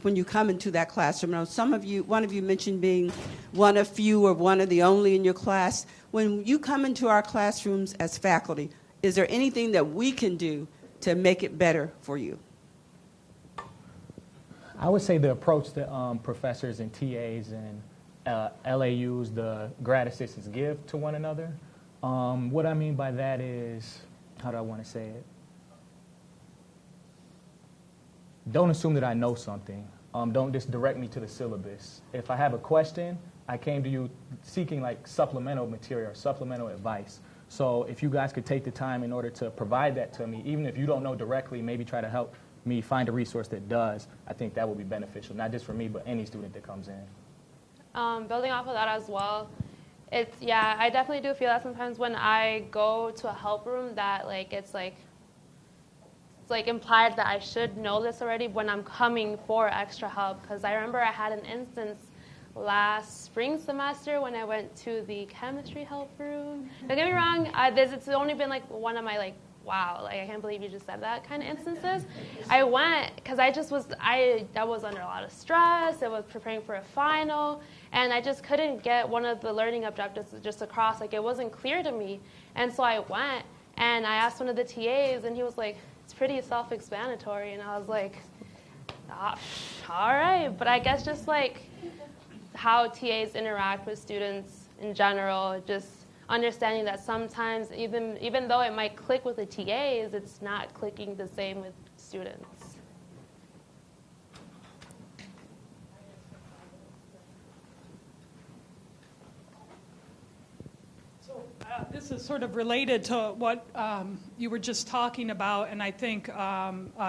when you come into that classroom? Now, one of you mentioned being one of few or one of the only in your class. When you come into our classrooms as faculty, is there anything that we can do to make it better for you? I would say the approach that professors and TAs and LAUs, the grad assistants, give to one another. What I mean by that is, how do I want to say it? Don't assume that I know something. Don't just direct me to the syllabus. If I have a question, I came to you seeking like supplemental material or supplemental advice. So if you guys could take the time in order to provide that to me, even if you don't know directly, maybe try to help me find a resource that does, I think that would be beneficial, not just for me, but any student that comes in. Building off of that as well, I definitely do feel that sometimes when I go to a help room that it's implied that I should know this already when I'm coming for extra help. Because I remember I had an instance last spring semester when I went to the chemistry help room. Don't get me wrong, it's only been one of my wow, I can't believe you just said that kind of instances. I went because I was under a lot of stress. I was preparing for a final, and I just couldn't get one of the learning objectives just across. It wasn't clear to me. And so I went, and I asked one of the TAs, and he was like, it's pretty self-explanatory. And I was like, all right. But I guess just how TAs interact with students in general, just understanding that sometimes even though it might click with the TAs, it's not clicking the same with students. So this is sort of related to what you were just talking about, and I think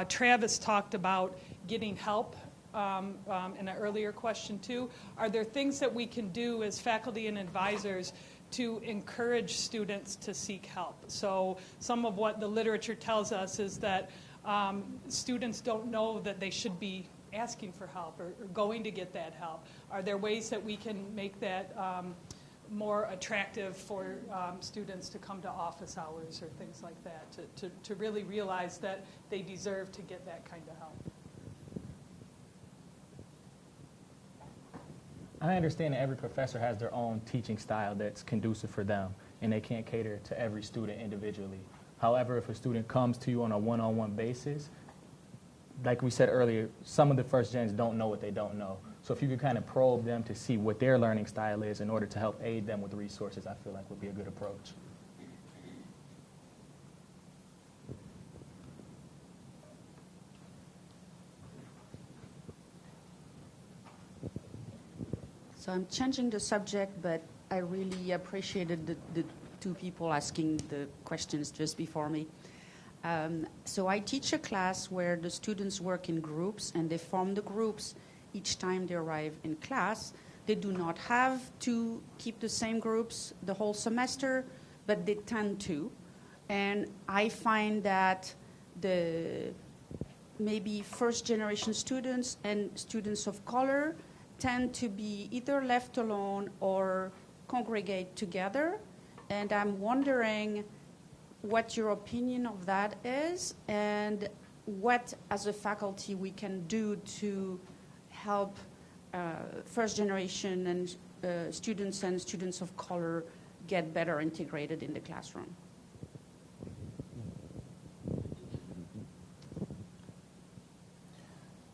Travis talked about getting help in an earlier question too. Are there things that we can do as faculty and advisors to encourage students to seek help? So some of what the literature tells us is that students don't know that they should be asking for help or going to get that help. Are there ways that we can make that more attractive for students to come to office hours or things like that, to really realize that they deserve to get that kind of help? I understand that every professor has their own teaching style that's conducive for them, and they can't cater to every student individually. However, if a student comes to you on a one-on-one basis, like we said earlier, some of the first gens don't know what they don't know. So if you could kind of probe them to see what their learning style is in order to help aid them with resources, I feel like would be a good approach. So I'm changing the subject, but I really appreciated the two people asking the questions just before me. So I teach a class where the students work in groups, and they form the groups each time they arrive in class. They do not have to keep the same groups the whole semester, but they tend to. And I find that the maybe first-generation students and students of color tend to be either left alone or congregate together. And I'm wondering what your opinion of that is, and what, as a faculty, we can do to help first generation and students of color get better integrated in the classroom.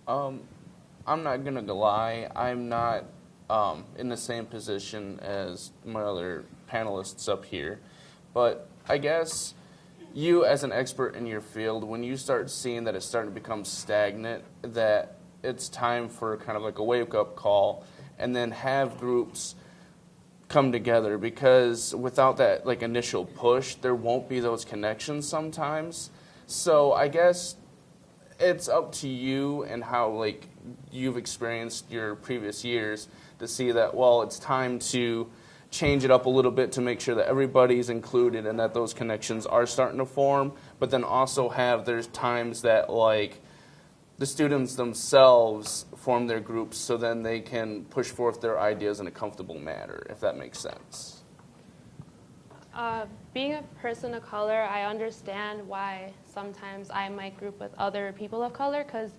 I'm not going to lie. I'm not in the same position as my other panelists up here. But I guess you, as an expert in your field, when you start seeing that it's starting to become stagnant, that it's time for kind of like a wake-up call, and then have groups come together, because without that like initial push, there won't be those connections sometimes. So I guess it's up to you and how like you've experienced your previous years to see that, well, it's time to change it up a little bit to make sure that everybody's included and that those connections are starting to form, but then also there's times that like the students themselves form their groups so then they can push forth their ideas in a comfortable manner, if that makes sense. Being a person of color, I understand why sometimes I might group with other people of color, because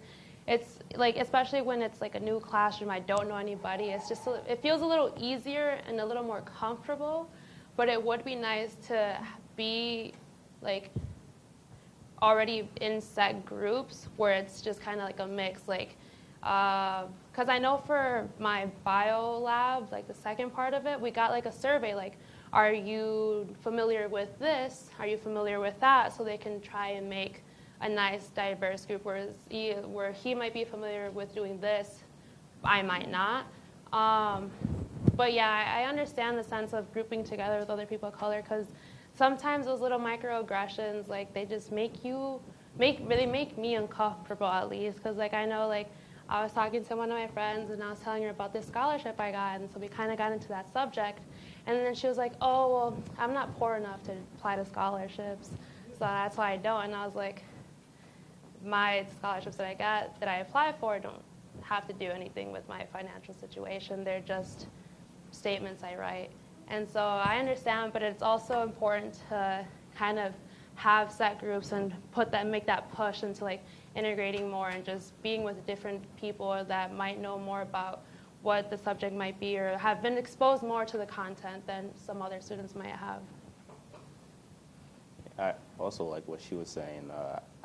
it's like, especially when it's like a new classroom, I don't know anybody, it's just, it feels a little easier and a little more comfortable, but it would be nice to be like already in set groups where it's just kind of like a mix, like, because I know for my bio lab, like the second part of it, we got like a survey, like, are you familiar with this? Are you familiar with that? So they can try and make a nice diverse group, where he might be familiar with doing this, I might not. But yeah, I understand the sense of grouping together with other people of color, because sometimes those little microaggressions, like they just make me uncomfortable, at least, because like I know, like I was talking to one of my friends and I was telling her about this scholarship I got, and so we kind of got into that subject, and then she was like, oh, well, I'm not poor enough to apply to scholarships, so that's why I don't. And I was like, my scholarships that I got, that I apply for, don't have to do anything with my financial situation. They're just statements I write. And so I understand, but it's also important to kind of have set groups and make that push into like integrating more and just being with different people that might know more about what the subject might be, or have been exposed more to the content than some other students might have. I also like what she was saying.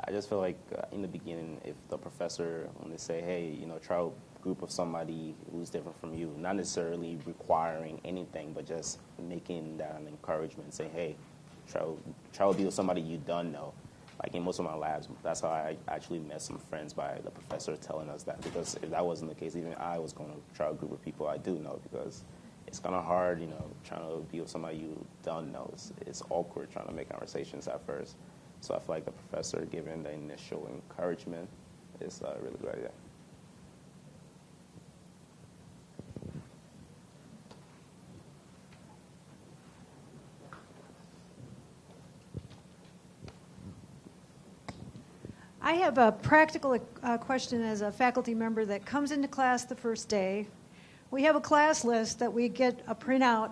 I just feel like in the beginning, if the professor, when they say, hey, try a group of somebody who's different from you, not necessarily requiring anything, but just making that an encouragement, say, hey, try to be with somebody you don't know. Like in most of my labs, that's how I actually met some friends, by the professor telling us that, because if that wasn't the case, even I was going to try a group of people I do know, because it's kind of hard, trying to be with somebody you don't know. It's awkward trying to make conversations at first. So I feel like the professor giving the initial encouragement is a really good idea. I have a practical question as a faculty member that comes into class the first day. We have a class list that we get a printout,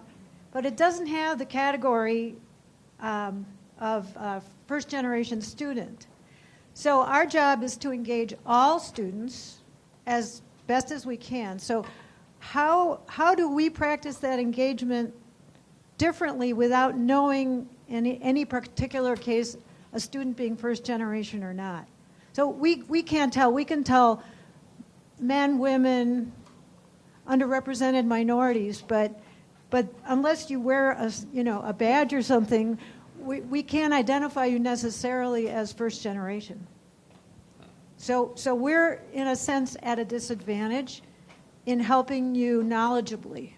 but it doesn't have the category of first-generation student. So our job is to engage all students as best as we can. So how do we practice that engagement differently without knowing in any particular case a student being first generation or not? So we can't tell. We can tell men, women, underrepresented minorities, but unless you wear a badge or something, we can't identify you necessarily as first generation. So we're in a sense at a disadvantage in helping you knowledgeably.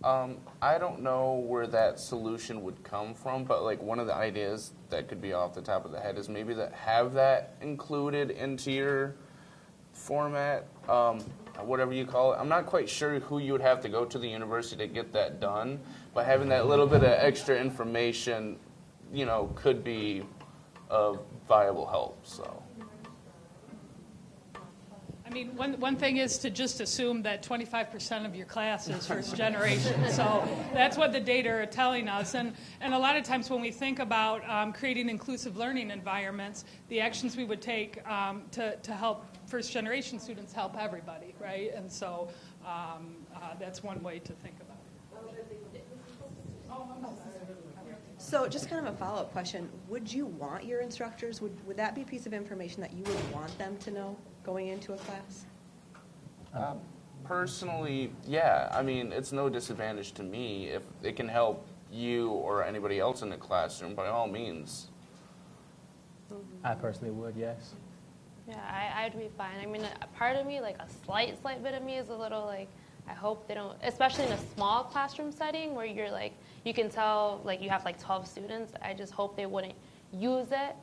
I don't know where that solution would come from, but like one of the ideas that could be off the top of the head is maybe have that included into your format, whatever you call it. I'm not quite sure who you would have to go to the university to get that done, but having that little bit of extra information, could be of viable help. So. I mean, one thing is to just assume that 25% of your class is first generation. So that's what the data are telling us. And a lot of times when we think about creating inclusive learning environments, the actions we would take to help first generation students help everybody, right? And so that's one way to think about it. So just kind of a follow-up question. Would you want your instructors, would that be a piece of information that you would want them to know going into a class? Personally, yeah. I mean, it's no disadvantage to me. If it can help you or anybody else in the classroom, by all means. I personally would, yes. Yeah, I'd be fine. I mean, a part of me, like a slight bit of me is a little like, I hope they don't, especially in a small classroom setting where you're like, you can tell like you have like 12 students. I just hope they wouldn't use it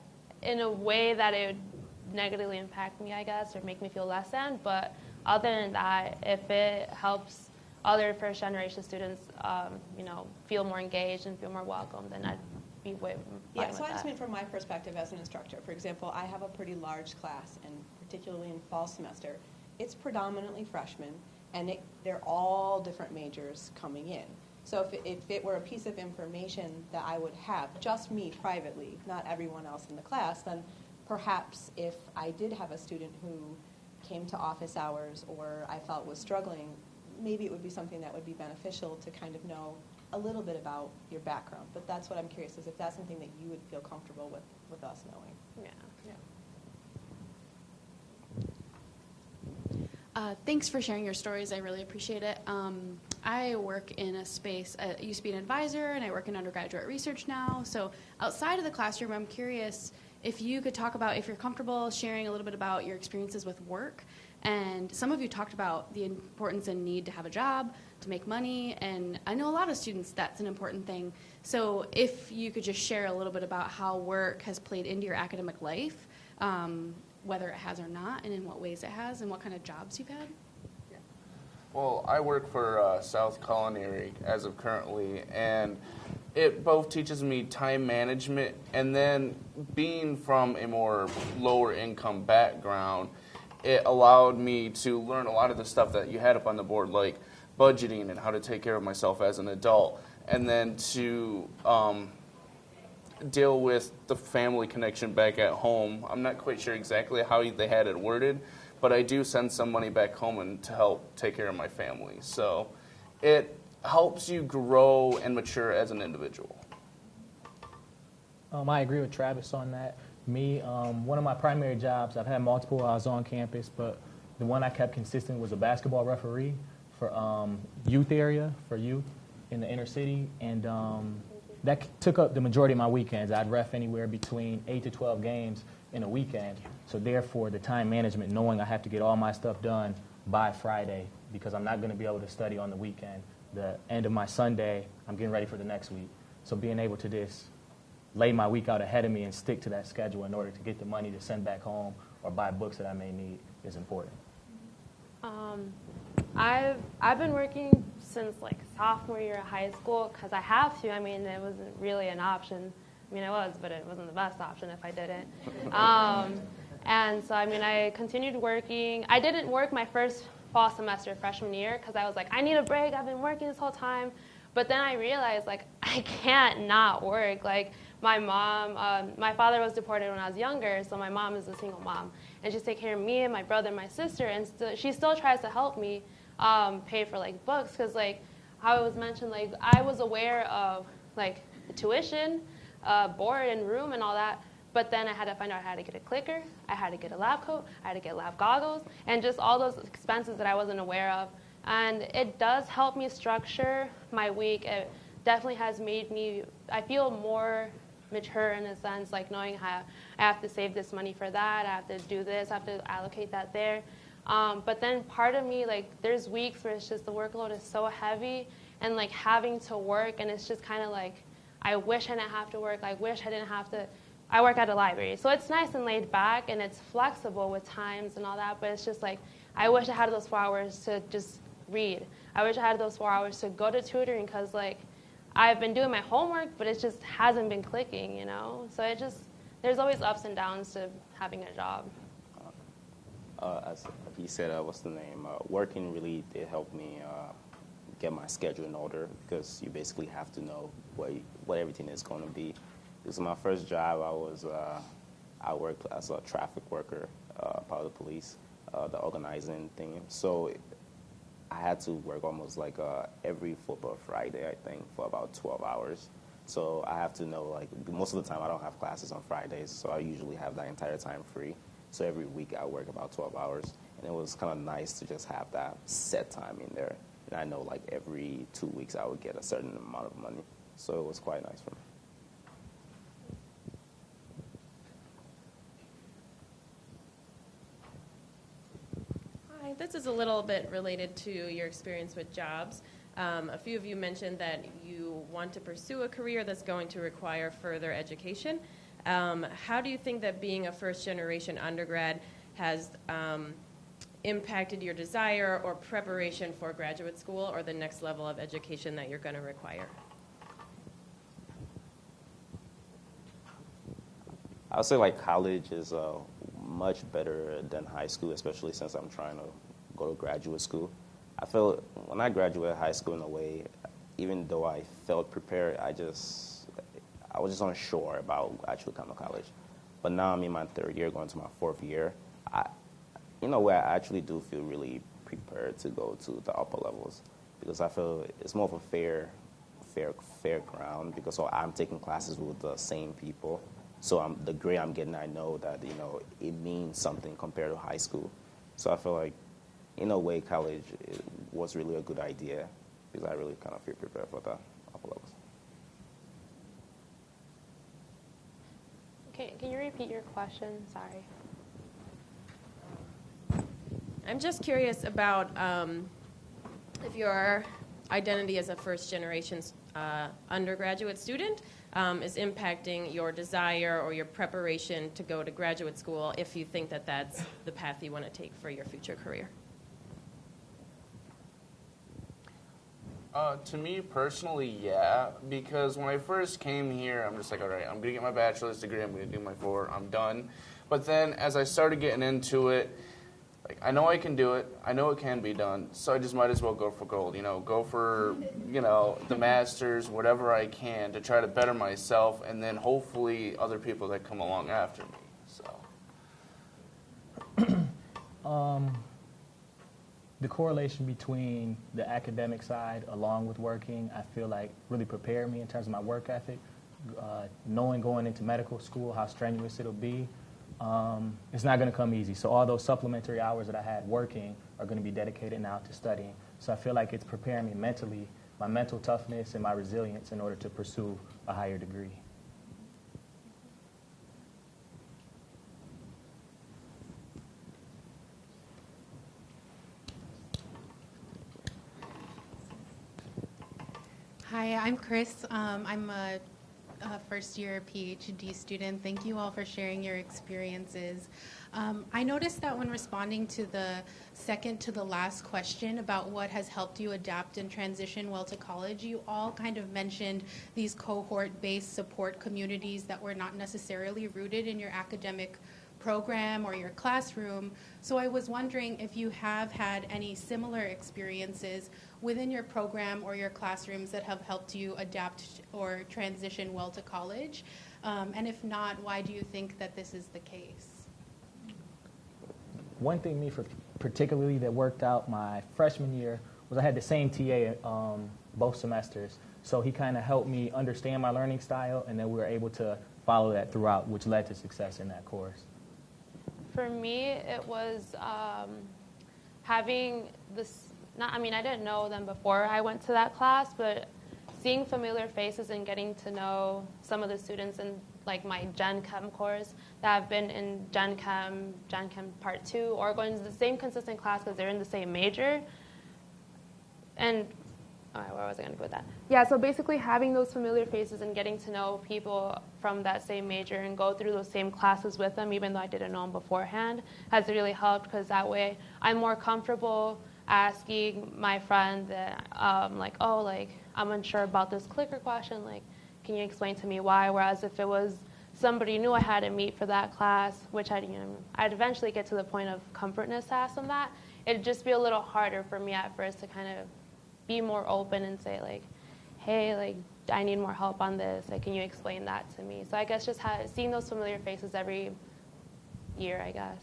in a way that it would negatively impact me, I guess, or make me feel less than. But other than that, if it helps other first generation students, feel more engaged and feel more welcome, then I'd be way fine Yeah, with so I just that. mean from my perspective as an instructor. For example, I have a pretty large class, and particularly in fall semester, it's predominantly freshmen, and they're all different majors coming in. So if it were a piece of information that I would have, just me privately, not everyone else in the class, then perhaps if I did have a student who came to office hours or I felt was struggling, maybe it would be something that would be beneficial to kind of know a little bit about your background. But that's what I'm curious, is if that's something that you would feel comfortable with us knowing. Yeah. Thanks for sharing your stories. I really appreciate it. I work in a space, I used to be an advisor, and I work in undergraduate research now. So outside of the classroom, I'm curious if you could talk about, if you're comfortable sharing a little bit about your experiences with work. And some of you talked about the importance and need to have a job, to make money, and I know a lot of students that's an important thing. So if you could just share a little bit about how work has played into your academic life, whether it has or not, and in what ways it has, and what kind of jobs you've had. Well, I work for South Culinary as of currently, and it both teaches me time management, and then being from a more lower income background, it allowed me to learn a lot of the stuff that you had up on the board, like budgeting and how to take care of myself as an adult, and then to deal with the family connection back at home. I'm not quite sure exactly how they had it worded, but I do send some money back home and to help take care of my family. So it helps you grow and mature as an individual. I agree with Travis on that. Me, one of my primary jobs, I've had multiple while I was on campus, but the one I kept consistent was a basketball referee for youth area, for youth in the inner city, and that took up the majority of my weekends. I'd ref anywhere between 8 to 12 games in a weekend. So therefore, the time management, knowing I have to get all my stuff done by Friday because I'm not going to be able to study on the weekend. The end of my Sunday, I'm getting ready for the next week. So being able to just lay my week out ahead of me and stick to that schedule in order to get the money to send back home or buy books that I may need is important. I've been working since like sophomore year of high school because I have to. I mean, it wasn't really an option. I mean, it was, but it wasn't the best option if I didn't. And so, I mean, I continued working. I didn't work my first fall semester freshman year because I was like, I need a break. I've been working this whole time. But then I realized, like, I can't not work. Like, my mom, my father was deported when I was younger, so my mom is a single mom. And she's taking care of me and my brother and my sister, and she still tries to help me pay for, like, books because, like, how it was mentioned, like, I was aware of, like, the tuition, board and room and all that, but then I had to find out how to get a clicker, I had to get a lab coat, I had to get lab goggles, and just all those expenses that I wasn't aware of. And it does help me structure my week. It definitely has made me, I feel more mature in a sense, like knowing how I have to save this money for that, I have to do this, I have to allocate that there. But then part of me, like, there's weeks where it's just the workload is so heavy and, like, having to work, and it's just kind of like, I wish I didn't have to work. I wish I didn't have to. I work at a library, so it's nice and laid back, and it's flexible with times and all that, but it's just like, I wish I had those 4 hours to just read. I wish I had those 4 hours to go to tutoring because, like, I've been doing my homework, but it just hasn't been clicking, you know? So it just, there's always ups and downs to having a job. As he said, what's the name? Working really did help me get my schedule in order because you basically have to know what everything is going to be. This is my first job. I worked as a traffic worker, part of the police, the organizing thing. So I had to work almost like every football Friday, I think, for about 12 hours. So I have to know, like, most of the time I don't have classes on Fridays, so I usually have that entire time free. So every week I work about 12 hours, and it was kind of nice to just have that set time in there. And I know, like, every 2 weeks I would get a certain amount of money. So it was quite nice for me. Hi, this is a little bit related to your experience with jobs. A few of you mentioned that you want to pursue a career that's going to require further education. How do you think that being a first-generation undergrad has impacted your desire or preparation for graduate school or the next level of education that you're going to require? I would say, like, college is much better than high school, especially since I'm trying to go to graduate school. I feel when I graduated high school, in a way, even though I felt prepared, I was just unsure about actually coming to college. But now I'm in my third year, going to my fourth year. In a way, I actually do feel really prepared to go to the upper levels because I feel it's more of a fair ground because I'm taking classes with the same people. So the grade I'm getting, I know that, it means something compared to high school. So I feel like, in a way, college was really a good idea because I really kind of feel prepared for the upper levels. Okay, can you repeat your question? Sorry. I'm just curious about if your identity as a first-generation undergraduate student is impacting your desire or your preparation to go to graduate school if you think that that's the path you want to take for your future career. To me personally, yeah, because when I first came here, I'm just like, all right, I'm going to get my bachelor's degree, I'm going to do my 4, I'm done. But then as I started getting into it, like, I know I can do it, I know it can be done, so I just might as well go for gold, go for, the master's, whatever I can to try to better myself, and then hopefully other people that come along after me, so. The correlation between the academic side along with working, I feel like really prepared me in terms of my work ethic. Knowing going into medical school how strenuous it'll be, it's not going to come easy. So all those supplementary hours that I had working are going to be dedicated now to studying. So I feel like it's preparing me mentally, my mental toughness and my resilience in order to pursue a higher degree. Hi, I'm Chris. I'm a first-year PhD student. Thank you all for sharing your experiences. I noticed that when responding to the second to the last question about what has helped you adapt and transition well to college, you all kind of mentioned these cohort-based support communities that were not necessarily rooted in your academic program or your classroom. So I was wondering if you have had any similar experiences within your program or your classrooms that have helped you adapt or transition well to college. And if not, why do you think that this is the case? One thing particularly that worked out my freshman year was I had the same TA both semesters. So he kind of helped me understand my learning style, and then we were able to follow that throughout, which led to success in that course. For me, it was having this, I didn't know them before I went to that class, but seeing familiar faces and getting to know some of the students in like my Gen Chem course that have been in Gen Chem Part 2, or going to the same consistent class because they're in the same major. And where was I going to go with that? Yeah, so basically having those familiar faces and getting to know people from that same major and go through those same classes with them, even though I didn't know them beforehand, has really helped, because that way I'm more comfortable asking my friend that, I'm unsure about this clicker question, can you explain to me why? Whereas if it was somebody new I had to meet for that class, which I'd eventually get to the point of comfortness to ask them that, it'd just be a little harder for me at first to kind of be more open and say hey, I need more help on this. Can you explain that to me? So I guess just seeing those familiar faces every year, I guess,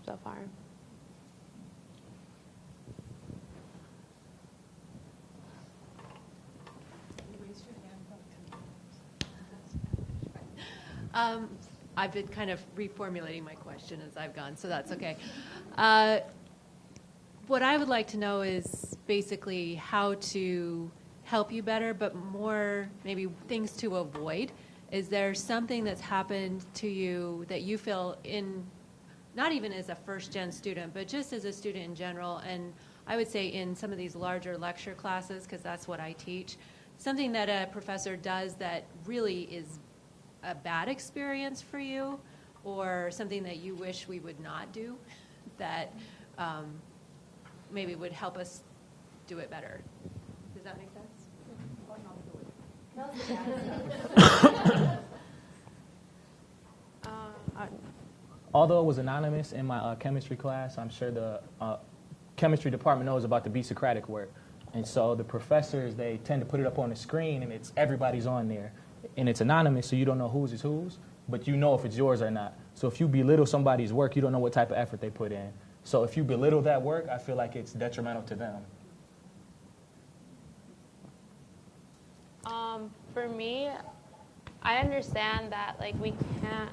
so far. I've been kind of reformulating my question as I've gone, so that's okay. What I would like to know is basically how to help you better, but more maybe things to avoid. Is there something that's happened to you that you feel not even as a first-gen student, but just as a student in general, and I would say in some of these larger lecture classes, because that's what I teach, something that a professor does that really is a bad experience for you, or something that you wish we would not do that maybe would help us do it better. Does that make sense? Although it was anonymous in my chemistry class, I'm sure the chemistry department knows about the Socratic work. And so the professors, they tend to put it up on the screen, and everybody's on there. And it's anonymous, so you don't know whose is whose, but you know if it's yours or not. So if you belittle somebody's work, you don't know what type of effort they put in. So if you belittle that work, I feel like it's detrimental to them. For me, I understand that we can't,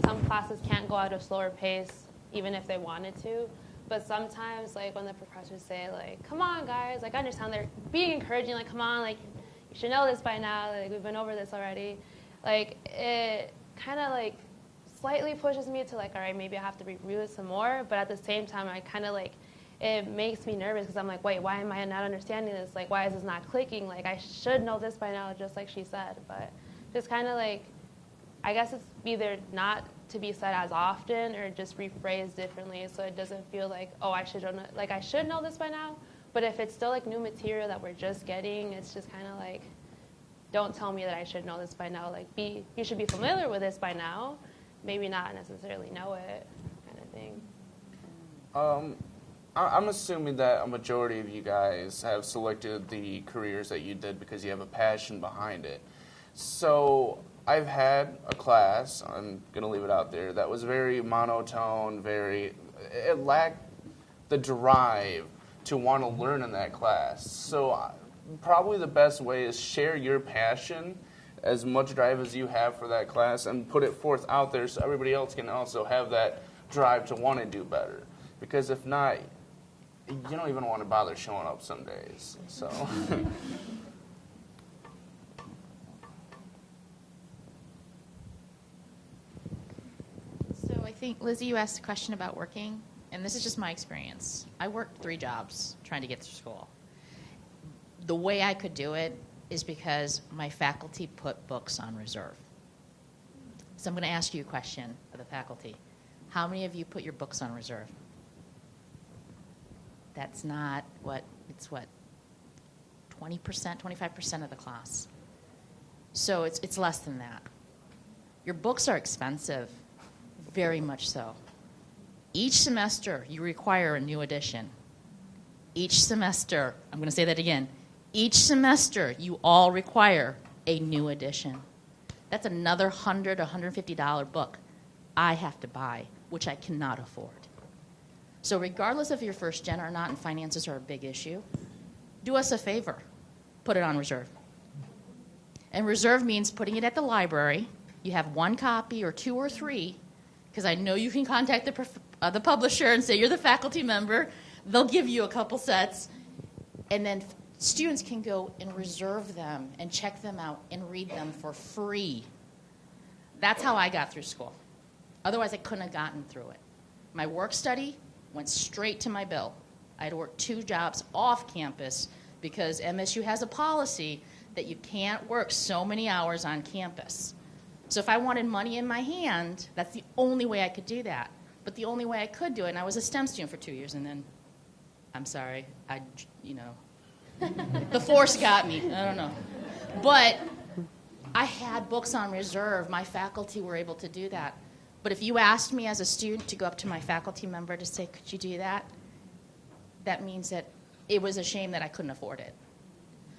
some classes can't go at a slower pace even if they wanted to. But sometimes when the professors say come on guys, I understand they're being encouraging, come on, you should know this by now, we've been over this already. It kind of slightly pushes me to all right, maybe I have to review it some more. But at the same time, I kind of it makes me nervous because I'm wait, why am I not understanding this? Why is this not clicking? I should know this by now, just like she said. But just kind of I guess it's either not to be said as often or just rephrased differently, so it doesn't feel oh, I should know, I should know this by now. But if it's still new material that we're just getting, it's just kind of don't tell me that I should know this by now. You should be familiar with this by now, maybe not necessarily know it, kind of thing. I'm assuming that a majority of you guys have selected the careers that you did because you have a passion behind it. So I've had a class, I'm going to leave it out there, that was very monotone, it lacked the drive to want to learn in that class. So probably the best way is share your passion, as much drive as you have for that class, and put it forth out there so everybody else can also have that drive to want to do better. Because if not, you don't even want to bother showing up some days. So. So I think, Lizzie, you asked a question about working, and this is just my experience. I worked 3 jobs trying to get through school. The way I could do it is because my faculty put books on reserve. So I'm going to ask you a question of the faculty. How many of you put your books on reserve? That's not what, it's what, 20%, 25% of the class. So it's less than that. Your books are expensive, very much so. Each semester, you require a new edition. Each semester, I'm going to say that again, each semester, you all require a new edition. That's another $100 or $150 book I have to buy, which I cannot afford. So regardless if you're first gen or not, and finances are a big issue, do us a favor, put it on reserve. And reserve means putting it at the library. You have one copy or two or three, because I know you can contact the publisher and say you're the faculty member. They'll give you a couple sets, and then students can go and reserve them and check them out and read them for free. That's how I got through school. Otherwise, I couldn't have gotten through it. My work study went straight to my bill. I had to work 2 jobs off campus because MSU has a policy that you can't work so many hours on campus. So if I wanted money in my hand, that's the only way I could do that. But the only way I could do it, and I was a STEM student for 2 years, and then, I'm sorry, the force got me. I don't know. But I had books on reserve. My faculty were able to do that. But if you asked me as a student to go up to my faculty member to say, could you do that? That means that it was a shame that I couldn't afford it.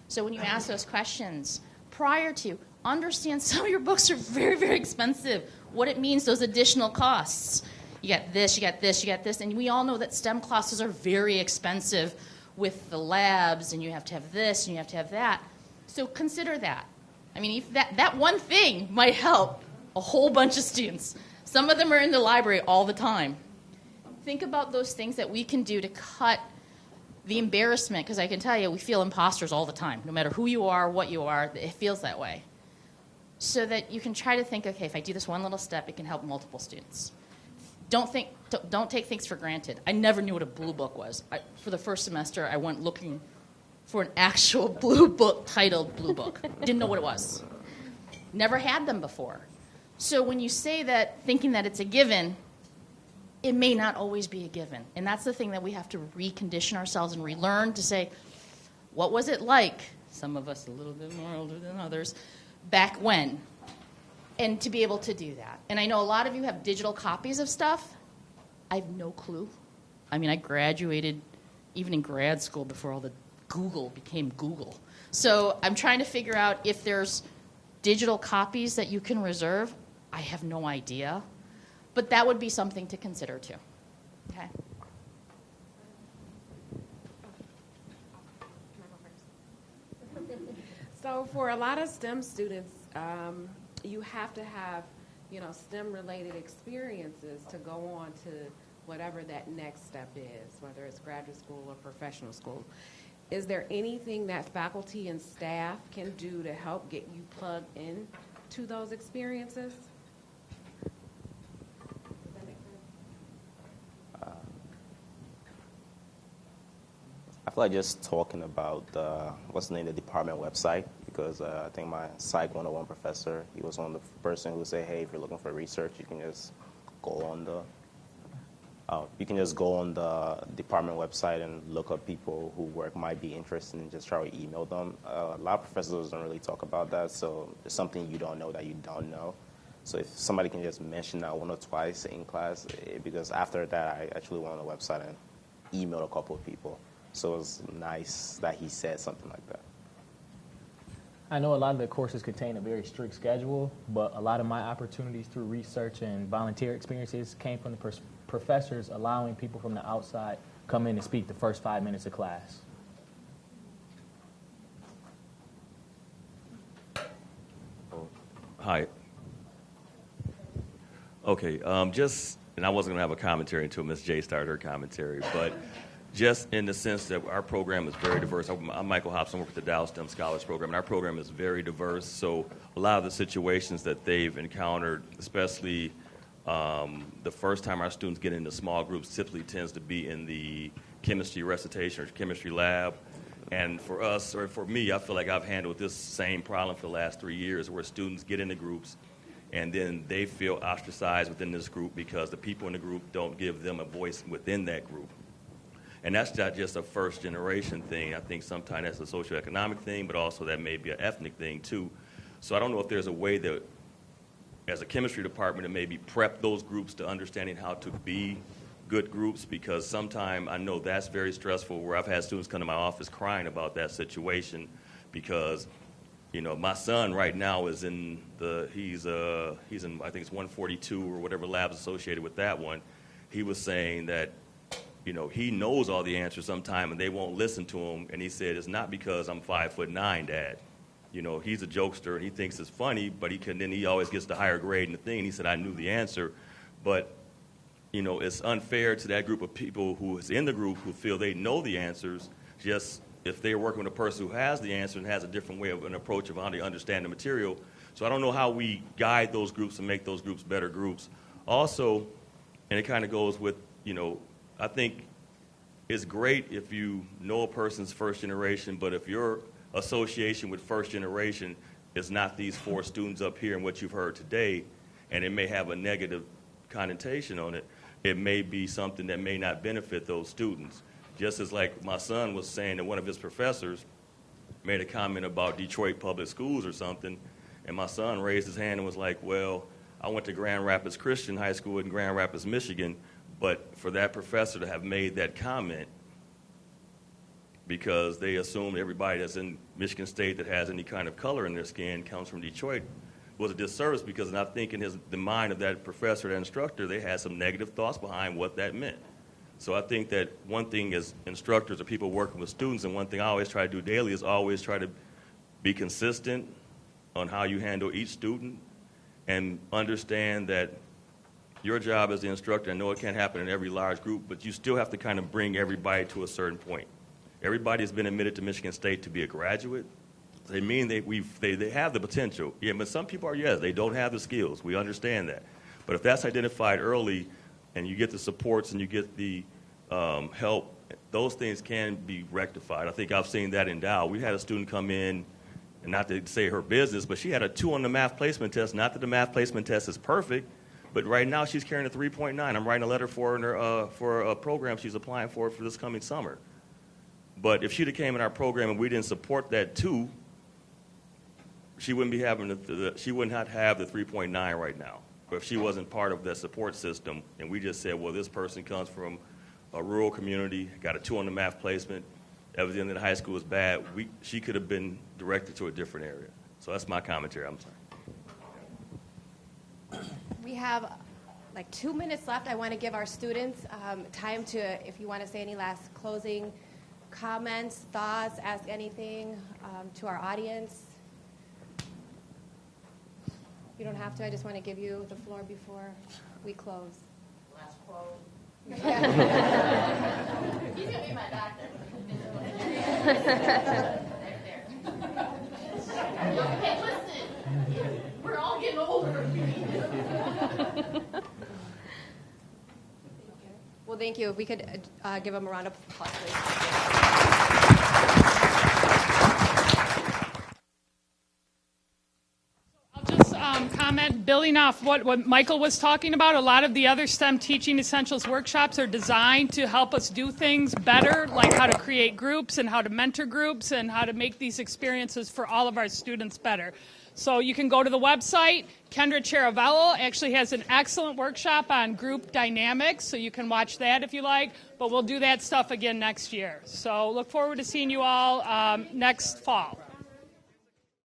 So when you ask those questions, prior to, understand some of your books are very, very expensive. What it means, those additional costs. You got this, you got this, you got this. And we all know that STEM classes are very expensive with the labs, and you have to have this, and you have to have that. So consider that. I mean, if that one thing might help a whole bunch of students. Some of them are in the library all the time. Think about those things that we can do to cut the embarrassment, because I can tell you, we feel imposters all the time. No matter who you are, what you are, it feels that way. So that you can try to think, okay, if I do this one little step, it can help multiple students. Don't take things for granted. I never knew what a blue book was. For the first semester, I went looking for an actual blue book titled Blue Book. Didn't know what it was. Never had them before. So when you say that, thinking that it's a given, it may not always be a given. And that's the thing that we have to recondition ourselves and relearn to say, what was it like, some of us a little bit more older than others, back when? And to be able to do that. And I know a lot of you have digital copies of stuff. I have no clue. I mean, I graduated even in grad school before all the Google became Google. So I'm trying to figure out if there's digital copies that you can reserve. I have no idea. But that would be something to consider too. Okay? So for a lot of STEM students, you have to have, STEM-related experiences to go on to whatever that next step is, whether it's graduate school or professional school. Is there anything that faculty and staff can do to help get you plugged in to those experiences? I feel like just talking about the department website, because I think my Psych 101 professor, he was one of the person who would say, hey, if you're looking for research, you can just go on the department website and look up people who work might be interested and just try to email them. A lot of professors don't really talk about that, so it's something you don't know that you don't know. So if somebody can just mention that one or twice in class, because after that I actually went on the website and emailed a couple of people. So it was nice that he said something like that. I know a lot of the courses contain a very strict schedule, but a lot of my opportunities through research and volunteer experiences came from the professors allowing people from the outside come in and speak the first 5 minutes of class. Hi. Okay, and I wasn't going to have a commentary until Ms. J started her commentary, but just in the sense that our program is very diverse. I'm Michael Hobson, I work with the Dow STEM Scholars Program, and our program is very diverse, so a lot of the situations that they've encountered, especially the first time our students get into small groups, typically tends to be in the chemistry recitation or chemistry lab. And for us, or for me, I feel like I've handled this same problem for the last 3 years, where students get into groups and then they feel ostracized within this group because the people in the group don't give them a voice within that group. And that's not just a first generation thing. I think sometimes that's a socioeconomic thing, but also that may be an ethnic thing too. So I don't know if there's a way that, as a chemistry department, to maybe prep those groups to understanding how to be good groups, because sometimes I know that's very stressful, where I've had students come to my office crying about that situation because, you know, my son right now is in he's in, I think it's 142 or whatever labs associated with that one. He was saying that, you know, he knows all the answers sometime and they won't listen to him. And he said, it's not because I'm 5'9", Dad. You know, he's a jokester and he thinks it's funny, but he always gets the higher grade in the thing. And he said, I knew the answer, but you know, it's unfair to that group of people who is in the group who feel they know the answers, just if they're working with a person who has the answer and has a different way of an approach of how they understand the material. So I don't know how we guide those groups and make those groups better groups. Also, and it kind of goes with, you know, I think it's great if you know a person's first generation, but if your association with first generation is not these 4 students up here and what you've heard today, and it may have a negative connotation on it, it may be something that may not benefit those students. Just as like my son was saying that one of his professors made a comment about Detroit public schools or something, and my son raised his hand and was like, well, I went to Grand Rapids Christian High School in Grand Rapids, Michigan, but for that professor to have made that comment because they assume everybody that's in Michigan State that has any kind of color in their skin comes from Detroit was a disservice, because I think in the mind of that professor, that instructor, they had some negative thoughts behind what that meant. So I think that one thing as instructors or people working with students, and one thing I always try to do daily is always try to be consistent on how you handle each student and understand that your job as the instructor, I know it can't happen in every large group, but you still have to kind of bring everybody to a certain point. Everybody has been admitted to Michigan State to be a graduate. They mean they have the potential. Yeah, but some people are, yes, they don't have the skills. We understand that. But if that's identified early and you get the supports and you get the help, those things can be rectified. I think I've seen that in Dow. We had a student come in, and not to say her business, but she had a 2 on the math placement test. Not that the math placement test is perfect, but right now she's carrying a 3.9. I'm writing a letter for her for a program she's applying for this coming summer. But if she'd have came in our program and we didn't support that 2, she wouldn't be having she would not have the 3.9 right now. But if she wasn't part of that support system, and we just said, well, this person comes from a rural community, got a 2 on the math placement, everything in the high school is bad, she could have been directed to a different area. So that's my commentary. I'm sorry. We have like 2 minutes left. I want to give our students time to, if you want to say any last closing comments, thoughts, ask anything to our audience. You don't have to. I just want to give you the floor before we close. Last quote. He's going to be my doctor. Right there. Hey, listen. We're all getting older. Well, thank you. If we could give them a round of applause, please. Comment building off what Michael was talking about. A lot of the other STEM Teaching Essentials workshops are designed to help us do things better, like how to create groups and how to mentor groups and how to make these experiences for all of our students better. So you can go to the website. Kendra Charavello actually has an excellent workshop on group dynamics, so you can watch that if you like. But we'll do that stuff again next year. So look forward to seeing you all next fall.